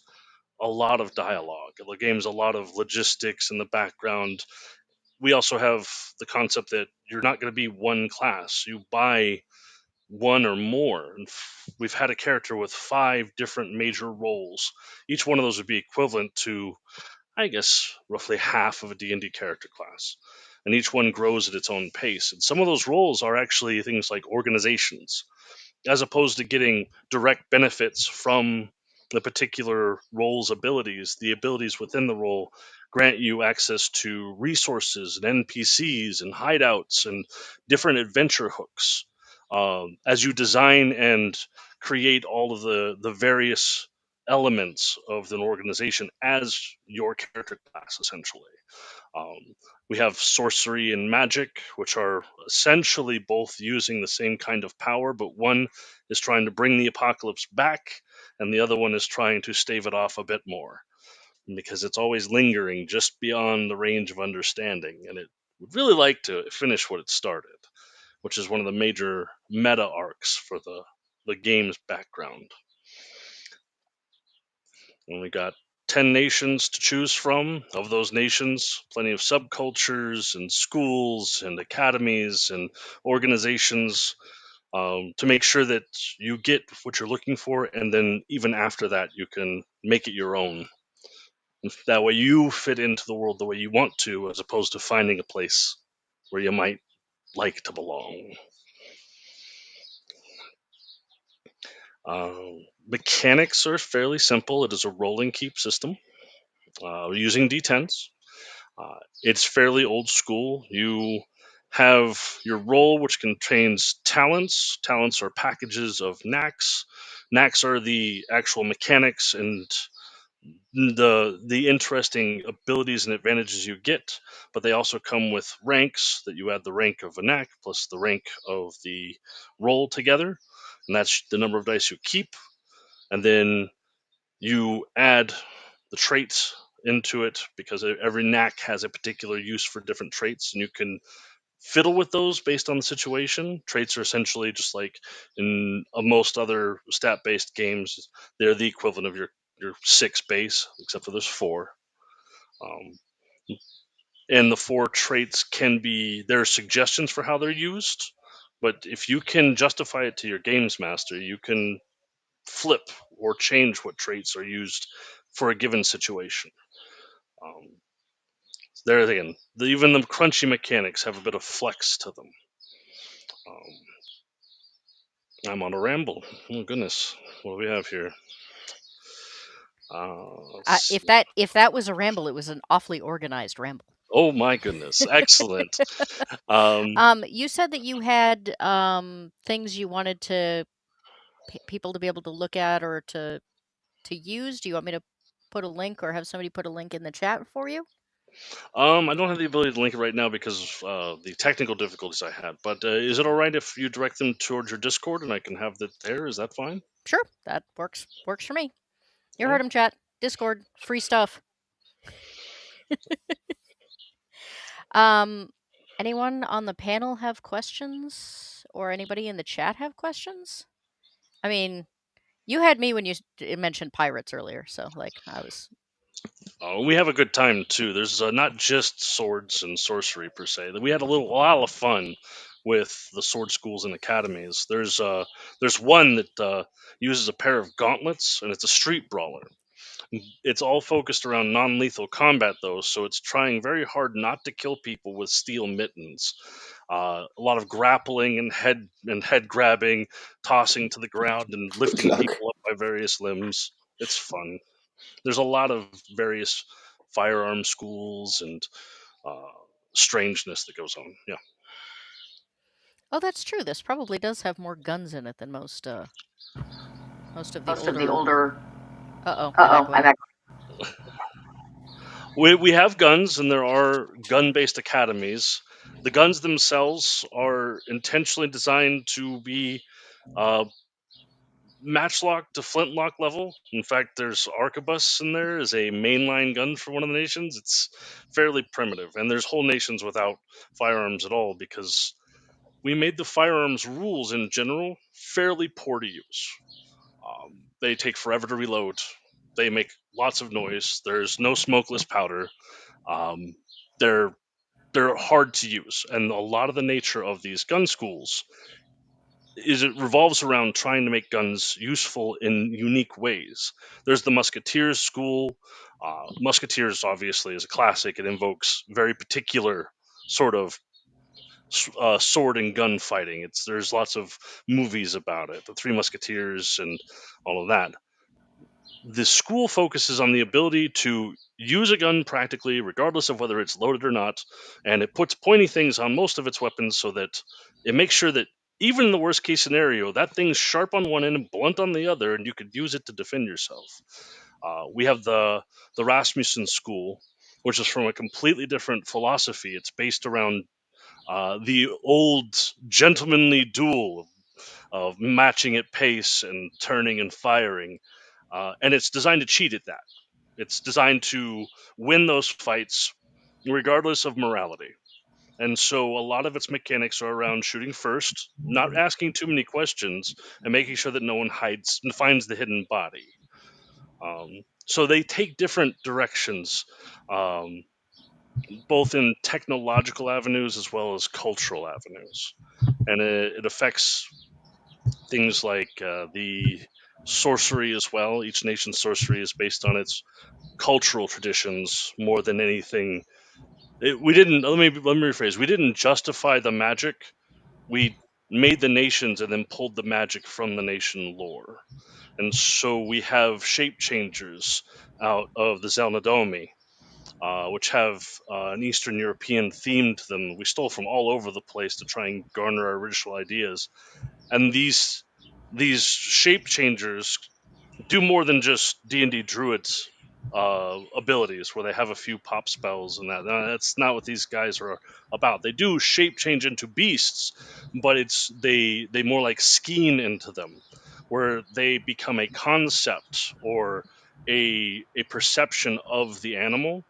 a lot of dialogue. The game's a lot of logistics in the background. We also have the concept that you're not going to be one class. You buy one or more. And we've had a character with 5 different major roles. Each one of those would be equivalent to, I guess, roughly half of a D&D character class. And each one grows at its own pace. And some of those roles are actually things like organizations, as opposed to getting direct benefits from the particular role's abilities. The abilities within the role grant you access to resources and NPCs and hideouts and different adventure hooks. As you design and create all of the various elements of an organization as your character class, essentially. Um, we have sorcery and magic, which are essentially both using the same kind of power, but one is trying to bring the apocalypse back, and the other one is trying to stave it off a bit more, because it's always lingering just beyond the range of understanding, and it would really like to finish what it started, which is one of the major meta arcs for the game's background. And we got 10 nations to choose from. Of those nations, plenty of subcultures and schools and academies and organizations, to make sure that you get what you're looking for. And then even after that, you can make it your own. And that way you fit into the world the way you want to, as opposed to finding a place where you might like to belong. Mechanics are fairly simple. It is a roll and keep system, using d10s. It's fairly old school. You have your role, which contains talents. Talents are packages of knacks. Knacks are the actual mechanics and the interesting abilities and advantages you get, but they also come with ranks that you add the rank of a knack plus the rank of the roll together, and that's the number of dice you keep. And then you add the traits into it, because every knack has a particular use for different traits, and you can fiddle with those based on the situation. Traits are essentially just like in most other stat based games, they're the equivalent of your 6 base, except for there's 4. Um, and the 4 traits can be, there are suggestions for how they're used, but if you can justify it to your games master, you can flip or change what traits are used for a given situation. Um, there again, even the crunchy mechanics have a bit of flex to them. I'm on a ramble. Oh goodness, what do we have here? Let's If see. that was a ramble, it was an awfully organized ramble. Oh my goodness, excellent. Um, You said that you had things you wanted to people to be able to look at or to use. Do you want me to put a link or have somebody put a link in the chat for you? I don't have the ability to link it right now because of the technical difficulties I had. But is it all right if you direct them towards your Discord and I can have that there? Is that fine? Sure, that works for me. You Oh, heard him, chat. Discord, free stuff. Um, anyone on the panel have questions, or anybody in the chat have questions? I mean, you had me when you mentioned pirates earlier, so like I was. we have a good time too. There's not just swords and sorcery per se. We had a lot of fun with the sword schools and academies. There's one that uses a pair of gauntlets, and it's a street brawler. It's all focused around non-lethal combat though, so it's trying very hard not to kill people with steel mittens. A lot of grappling and head grabbing, tossing to the ground and Good lifting luck. people up by various limbs. It's fun. There's a lot of various firearm schools and uh, strangeness that goes on. Yeah. Oh, that's true. This probably does have more guns in it than most of the Most of the older. older. Uh-oh, I'm Uh oh, I'm echoing. back. We have guns, and there are gun-based academies. The guns themselves are intentionally designed to be uh, matchlock to flintlock level. In fact, there's arquebus in there as a mainline gun for one of the nations. It's fairly primitive, and there's whole nations without firearms at all because we made the firearms rules in general fairly poor to use. They take forever to reload. They make lots of noise. There's no smokeless powder. Um, they're they're hard to use, and a lot of the nature of these gun schools is it revolves around trying to make guns useful in unique ways. There's the Musketeers school. Musketeers obviously is a classic. It invokes very particular sort of sword and gun fighting. There's lots of movies about it, the Three Musketeers and all of that. The school focuses on the ability to use a gun practically, regardless of whether it's loaded or not, and it puts pointy things on most of its weapons so that it makes sure that even in the worst case scenario, that thing's sharp on one end and blunt on the other, and you could use it to defend yourself. We have the Rasmussen School, which is from a completely different philosophy. It's based around the old gentlemanly duel of matching at pace and turning and firing. And it's designed to cheat at that. It's designed to win those fights regardless of morality. And so a lot of its mechanics are around shooting first, not asking too many questions, and making sure that no one hides and finds the hidden body. So they take different directions, um, both in technological avenues as well as cultural avenues. And it affects things like the sorcery as well. Each nation's sorcery is based on its cultural traditions more than anything. We didn't. Let me rephrase. We didn't justify the magic. We made the nations and then pulled the magic from the nation lore. And so we have shape changers out of the Zelnadomi, which have an Eastern European theme to them. We stole from all over the place to try and garner our original ideas. And these shape changers do more than just D&D druids abilities where they have a few pop spells and that. That's not what these guys are about. They do shape change into beasts, but they more like skein into them, where they become a concept or a perception of the animal,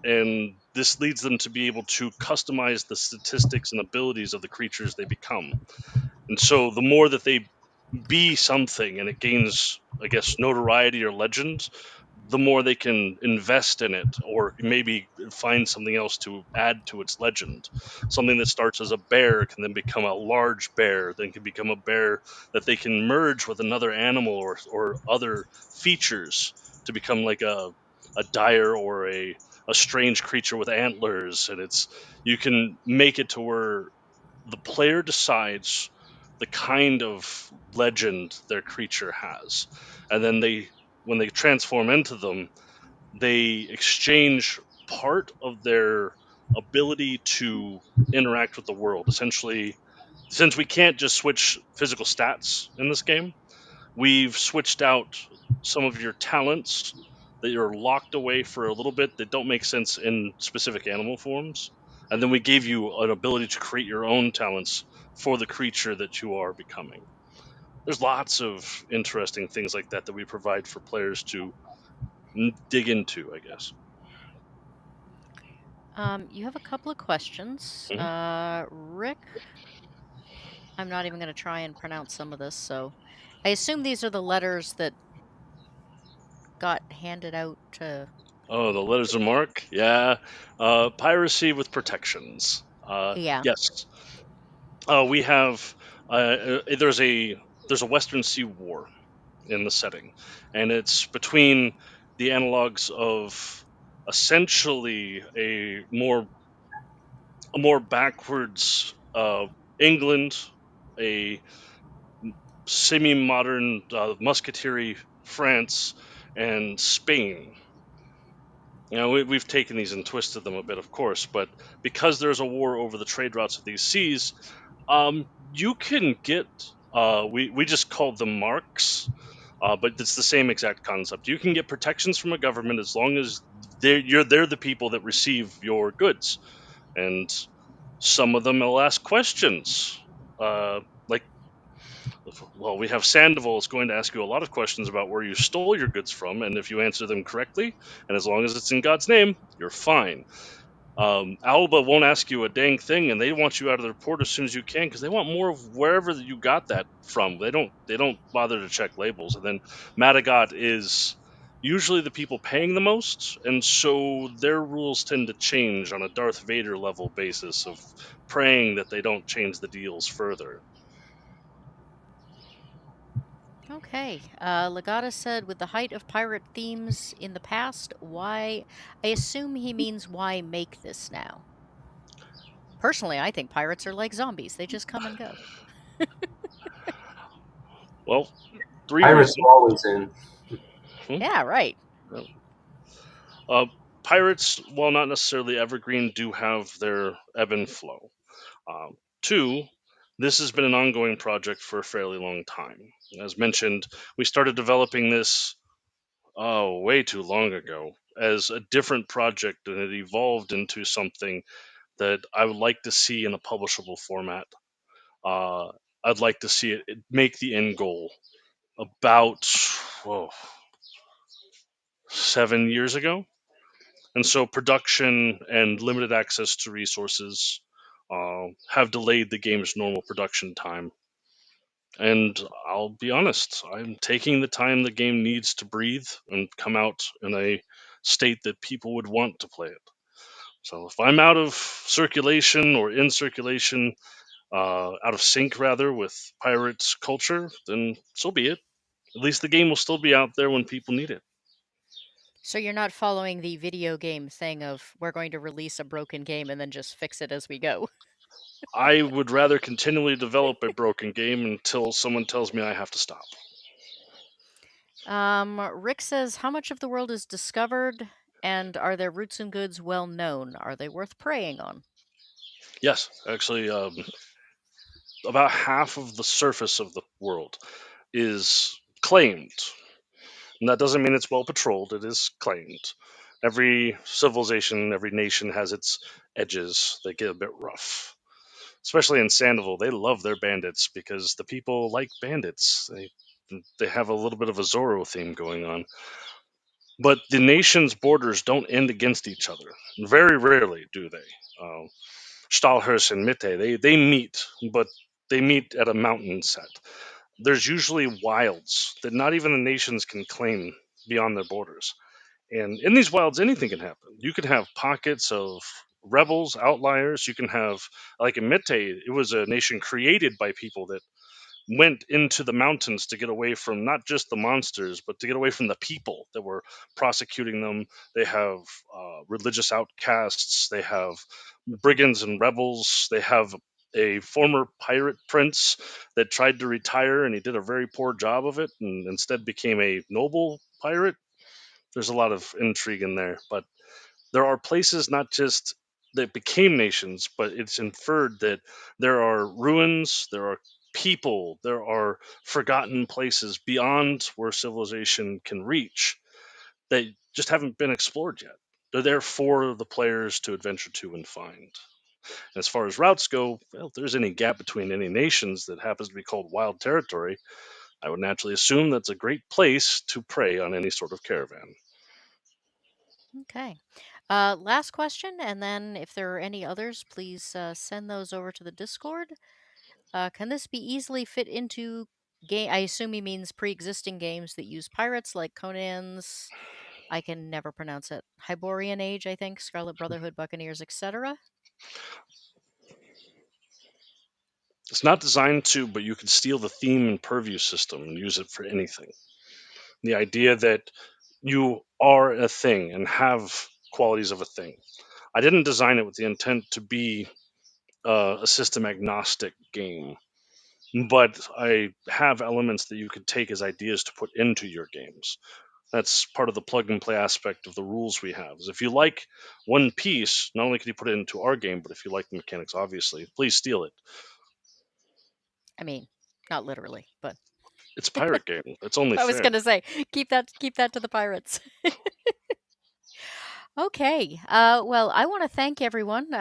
and this leads them to be able to customize the statistics and abilities of the creatures they become. And so the more that they be something and it gains, I guess, notoriety or legend, the more they can invest in it or maybe find something else to add to its legend. Something that starts as a bear can then become a large bear, then can become a bear that they can merge with another animal or other features to become like a dire or a strange creature with antlers. And it's you can make it to where the player decides the kind of legend their creature has, and then when they transform into them, they exchange part of their ability to interact with the world. Essentially, since we can't just switch physical stats in this game, we've switched out some of your talents that you're locked away for a little bit that don't make sense in specific animal forms. And then we gave you an ability to create your own talents for the creature that you are becoming. There's lots of interesting things like that that we provide for players to dig into, I guess. You have a couple of questions. Mhm. Rick, I'm not even going to try and pronounce some of this, so I assume these are the letters that got handed out to. Oh, the letters of mark? Yeah. Piracy with protections. Yeah. Yes. We have there's a Western Sea War in the setting, and it's between the analogs of essentially a more backwards England, a semi-modern musketery France, and Spain. We've taken these and twisted them a bit, of course, but because there's a war over the trade routes of these seas, you can get. We just called them marks, but it's the same exact concept. You can get protections from a government as long as they're the people that receive your goods, and some of them will ask questions. Like, well, we have Sandoval is going to ask you a lot of questions about where you stole your goods from, and if you answer them correctly, and as long as it's in God's name, you're fine. Alba won't ask you a dang thing, and they want you out of their port as soon as you can because they want more of wherever you got that from. They don't bother to check labels. And then Madagot is usually the people paying the most, and so their rules tend to change on a Darth Vader level basis of praying that they don't change the deals further. Okay. Legata said, with the height of pirate themes in the past, why? I assume he means why make this now? Personally, I think pirates are like zombies. They just come and go. Well, three Pirates reasons. are always in. Hmm? Yeah, right. Uh, Pirates, while not necessarily evergreen, do have their ebb and flow. Two, this has been an ongoing project for a fairly long time. As mentioned, we started developing this way too long ago as a different project, and it evolved into something that I would like to see in a publishable format. Uh, I'd like to see it make the end goal about whoa, 7 years ago. And so production and limited access to resources have delayed the game's normal production time. And I'll be honest, I'm taking the time the game needs to breathe and come out in a state that people would want to play it. So if I'm out of circulation or in circulation, out of sync rather with Pirates culture, then so be it. At least the game will still be out there when people need it. So you're not following the video game thing of we're going to release a broken game and then just fix it as we go. I would rather continually develop a broken game until someone tells me I have to stop. Rick says, how much of the world is discovered and are their roots and goods well known? Are they worth preying on? Yes, actually, about half of the surface of the world is claimed. And that doesn't mean it's well patrolled, it is claimed. Every civilization, every nation has its edges. They get a bit rough. Especially in Sandoval, they love their bandits because the people like bandits. They have a little bit of a Zorro theme going on. But the nation's borders don't end against each other. Very rarely do they. Stahlhurst and Mitte, they meet, but they meet at a mountain set. There's usually wilds that not even the nations can claim beyond their borders. And in these wilds, anything can happen. You could have pockets of rebels, outliers. You can have, like in Mitte, it was a nation created by people that went into the mountains to get away from not just the monsters, but to get away from the people that were prosecuting them. They have religious outcasts, they have brigands and rebels, they have a former pirate prince that tried to retire and he did a very poor job of it and instead became a noble pirate. There's a lot of intrigue in there, but there are places not just that became nations, but it's inferred that there are ruins, there are people, there are forgotten places beyond where civilization can reach that just haven't been explored yet. They're there for the players to adventure to and find. As far as routes go, well, if there's any gap between any nations that happens to be called wild territory, I would naturally assume that's a great place to prey on any sort of caravan. Okay. Last question, and then if there are any others, please send those over to the Discord. Can this be easily fit into game? I assume he means pre-existing games that use pirates, like Conan's. I can never pronounce it. Hyborian Age, I think, Scarlet Brotherhood, Buccaneers, etc. It's not designed to, but you could steal the theme and purview system and use it for anything. The idea that you are a thing and have qualities of a thing. I didn't design it with the intent to be a system agnostic game, but I have elements that you could take as ideas to put into your games. That's part of the plug and play aspect of the rules we have. Is if you like one piece, not only can you put it into our game, but if you like the mechanics, obviously, please steal it. I mean, not literally, but It's a pirate game. It's only I was fair. going to say keep that to the pirates. Okay. Well, I want to thank everyone,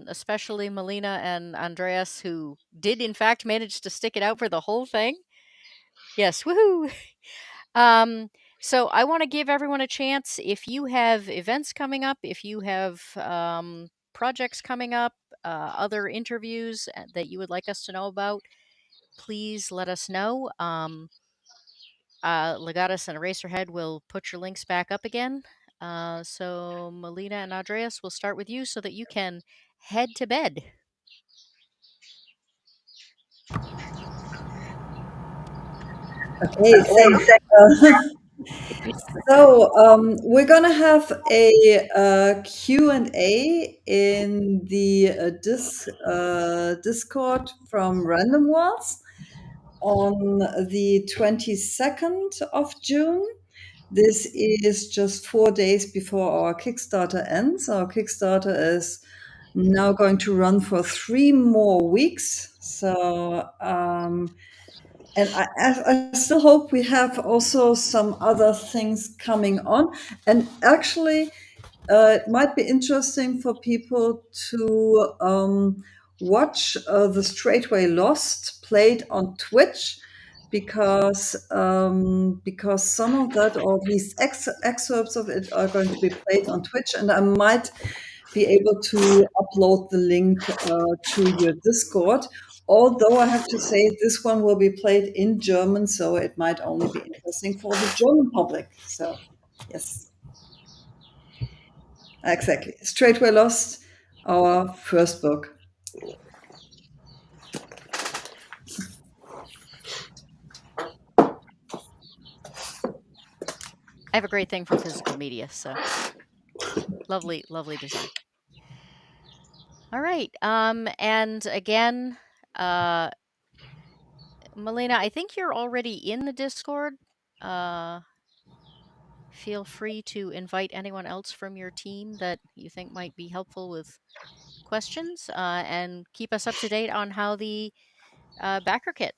especially Melina and Andreas, who did in fact manage to stick it out for the whole thing. Yes, woohoo! Um, so I want to give everyone a chance. If you have events coming up, if you have projects coming up, other interviews that you would like us to know about, please let us know. Legatus and Eraserhead will put your links back up again. So, Melina and Andreas, we'll start with you so that you can head to bed. Okay, thanks. We're gonna have a Q&A in the Discord from Random Walls on the 22nd of June. This is just 4 days before our Kickstarter ends. Our Kickstarter is now going to run for 3 more weeks. And I still hope we have also some other things coming on. And actually, it might be interesting for people to watch the Straightway Lost played on Twitch because some of that or at least excerpts of it are going to be played on Twitch, and I might be able to upload the link to your Discord. Although I have to say this one will be played in German, so it might only be interesting for the German public. So, yes, exactly. Straightway Lost, our first book. I have a great thing for physical media, so lovely, lovely design. All right. And again, uh, Melina, I think you're already in the Discord. Uh, Feel free to invite anyone else from your team that you think might be helpful with questions, and keep us up to date on how the backer kit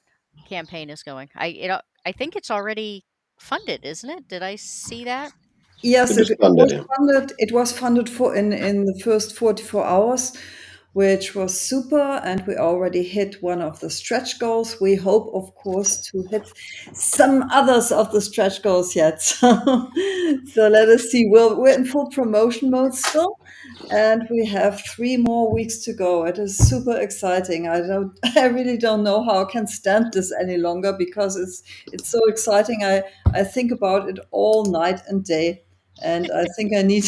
campaign is going. I think it's already funded, isn't it? Did I see that? Yes, It it is funded. was Yeah. funded. It was funded for in the first 44 hours, which was super. And we already hit one of the stretch goals. We hope, of course, to hit some others of the stretch goals yet. So let us see. We're in full promotion mode still, and we have 3 more weeks to go. It is super exciting. I really don't know how I can stand this any longer because it's so exciting. I think about it all night and day, and I think I need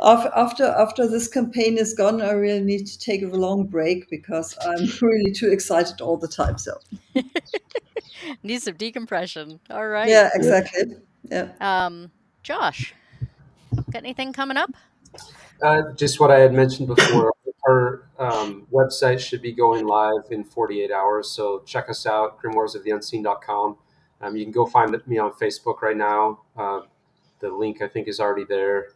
after this campaign is gone, I really need to take a long break because I'm really too excited all the time. So Need some decompression. All right. yeah, Yeah. exactly. Yeah. Josh, got anything coming up? Just what I had mentioned before. Our website should be going live in 48 hours. So check us out, grimoiresoftheunseen.com. You can go find me on Facebook right now. The link I think is already there.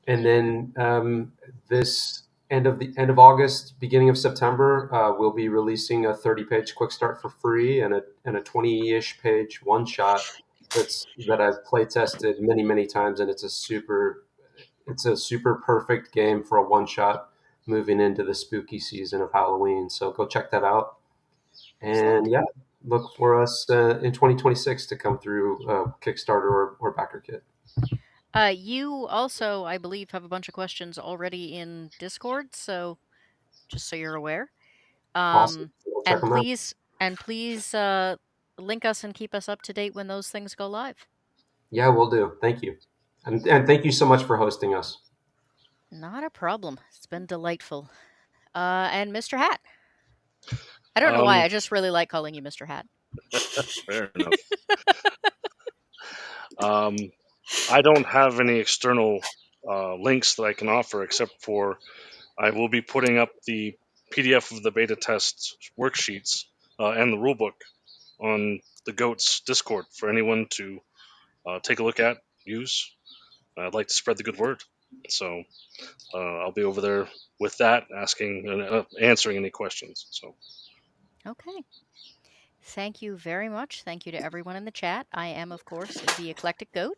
And then this end of August, beginning of September, we'll be releasing a 30-page quick start for free and a 20-ish page one shot that I've play tested many times, and it's a super perfect game for a one shot moving into the spooky season of Halloween. So go check that out. Excellent. And yeah, look for us in 2026 to come through Kickstarter or Backer Kit. You also, I believe, have a bunch of questions already in Discord, so just so you're aware. Awesome. Um, We'll check and them out. please link us and keep us up to date when those things go live. Yeah, we'll do. Thank you. And thank you so much for hosting us. Not a problem. It's been delightful. And Mr. Hat. I don't know why. Um, I just really like calling you Mr. Hat. fair enough. Um, I don't have any external links that I can offer except for I will be putting up the PDF of the beta test worksheets and the rulebook on the Goats Discord for anyone to take a look at, use. I'd like to spread the good word. So I'll be over there with that, asking and answering any questions. So Okay. Thank you very much. Thank you to everyone in the chat. I am, of course, the Eclectic Goat.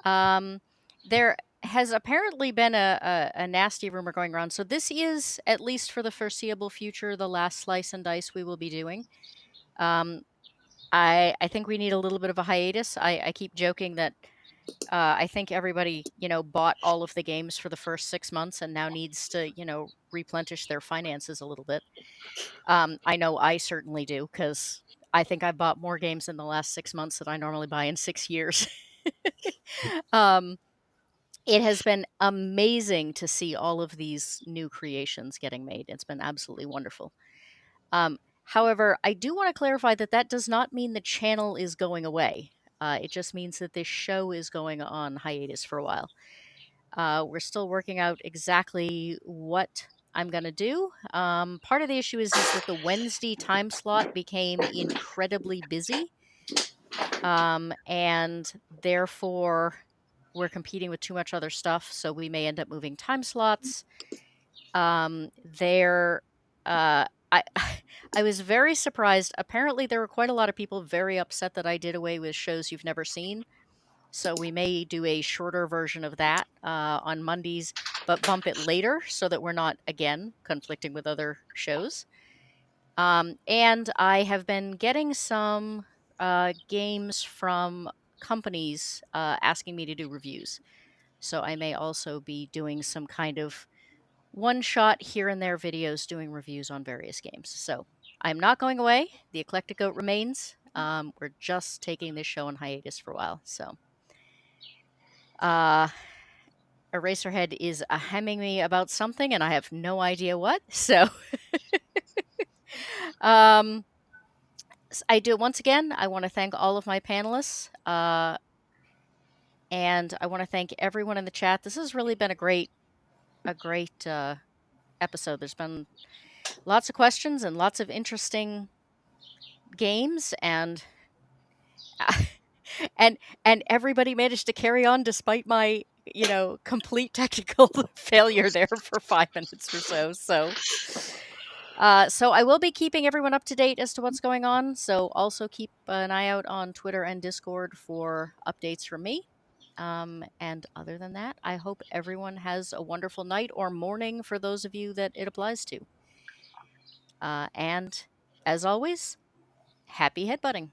Um, there has apparently been a nasty rumor going around. So this is, at least for the foreseeable future, the last slice and dice we will be doing. Um, I think we need a little bit of a hiatus. I keep joking that I think everybody, bought all of the games for the first 6 months and now needs to, replenish their finances a little bit. I know I certainly do because I think I bought more games in the last 6 months than I normally buy in 6 years. um, it has been amazing to see all of these new creations getting made. It's been absolutely wonderful. However, I do want to clarify that that does not mean the channel is going away. It just means that this show is going on hiatus for a while. We're still working out exactly what I'm going to do. Part of the issue is that the Wednesday time slot became incredibly busy. And therefore, we're competing with too much other stuff. So we may end up moving time slots. There, I, I was very surprised. Apparently, there were quite a lot of people very upset that I did away with shows you've never seen. So we may do a shorter version of that on Mondays, but bump it later so that we're not, again, conflicting with other shows. And I have been getting some games from companies asking me to do reviews. So I may also be doing some kind of one shot here and there videos doing reviews on various games. So I'm not going away. The Eclectic Goat remains. We're just taking this show on hiatus for a while. So Eraserhead is hemming me about something, and I have no idea what. So um, I do once again. I want to thank all of my panelists, and I want to thank everyone in the chat. This has really been a great episode. There's been lots of questions and lots of interesting games, and and everybody managed to carry on despite my complete technical failure there for 5 minutes or so. So I will be keeping everyone up to date as to what's going on. So also keep an eye out on Twitter and Discord for updates from me. And other than that, I hope everyone has a wonderful night or morning for those of you that it applies to. And as always, happy headbutting.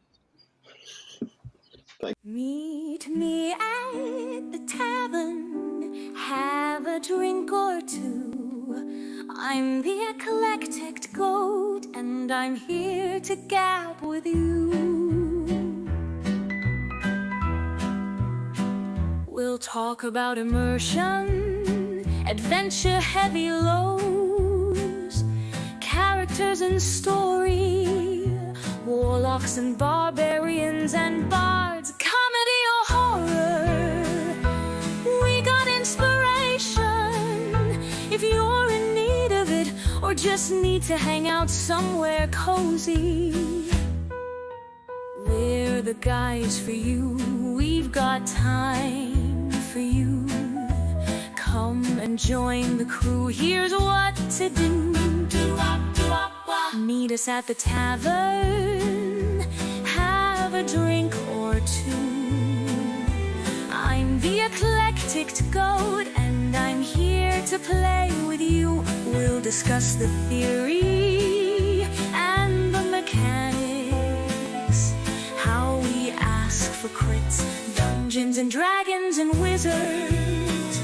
Meet me at the tavern, have a drink or two. I'm the eclectic goat, and I'm here to gab with you. We'll talk about immersion, adventure heavy lows, characters and story, warlocks and barbarians and bards, comedy or horror. We got inspiration if you're in need of it, or just need to hang out somewhere cozy. We're the guys for you, we've got time for you. Come and join the crew, here's what to do. Meet us at the tavern, have a drink or two. I'm the eclectic goat, and I'm here to play with you. We'll discuss the theory and the mechanics, how we ask for crits, Dungeons and Dragons and Wizards.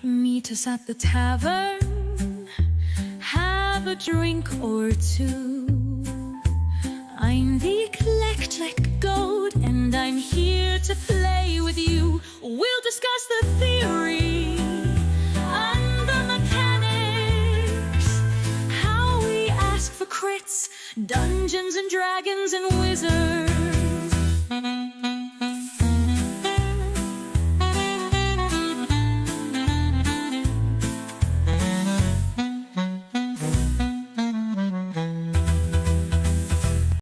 Meet us at the tavern, have a drink or two. I'm the eclectic goat, and I'm here to play with you. We'll discuss the theory and the mechanics, how we ask for crits, Dungeons and Dragons and Wizards.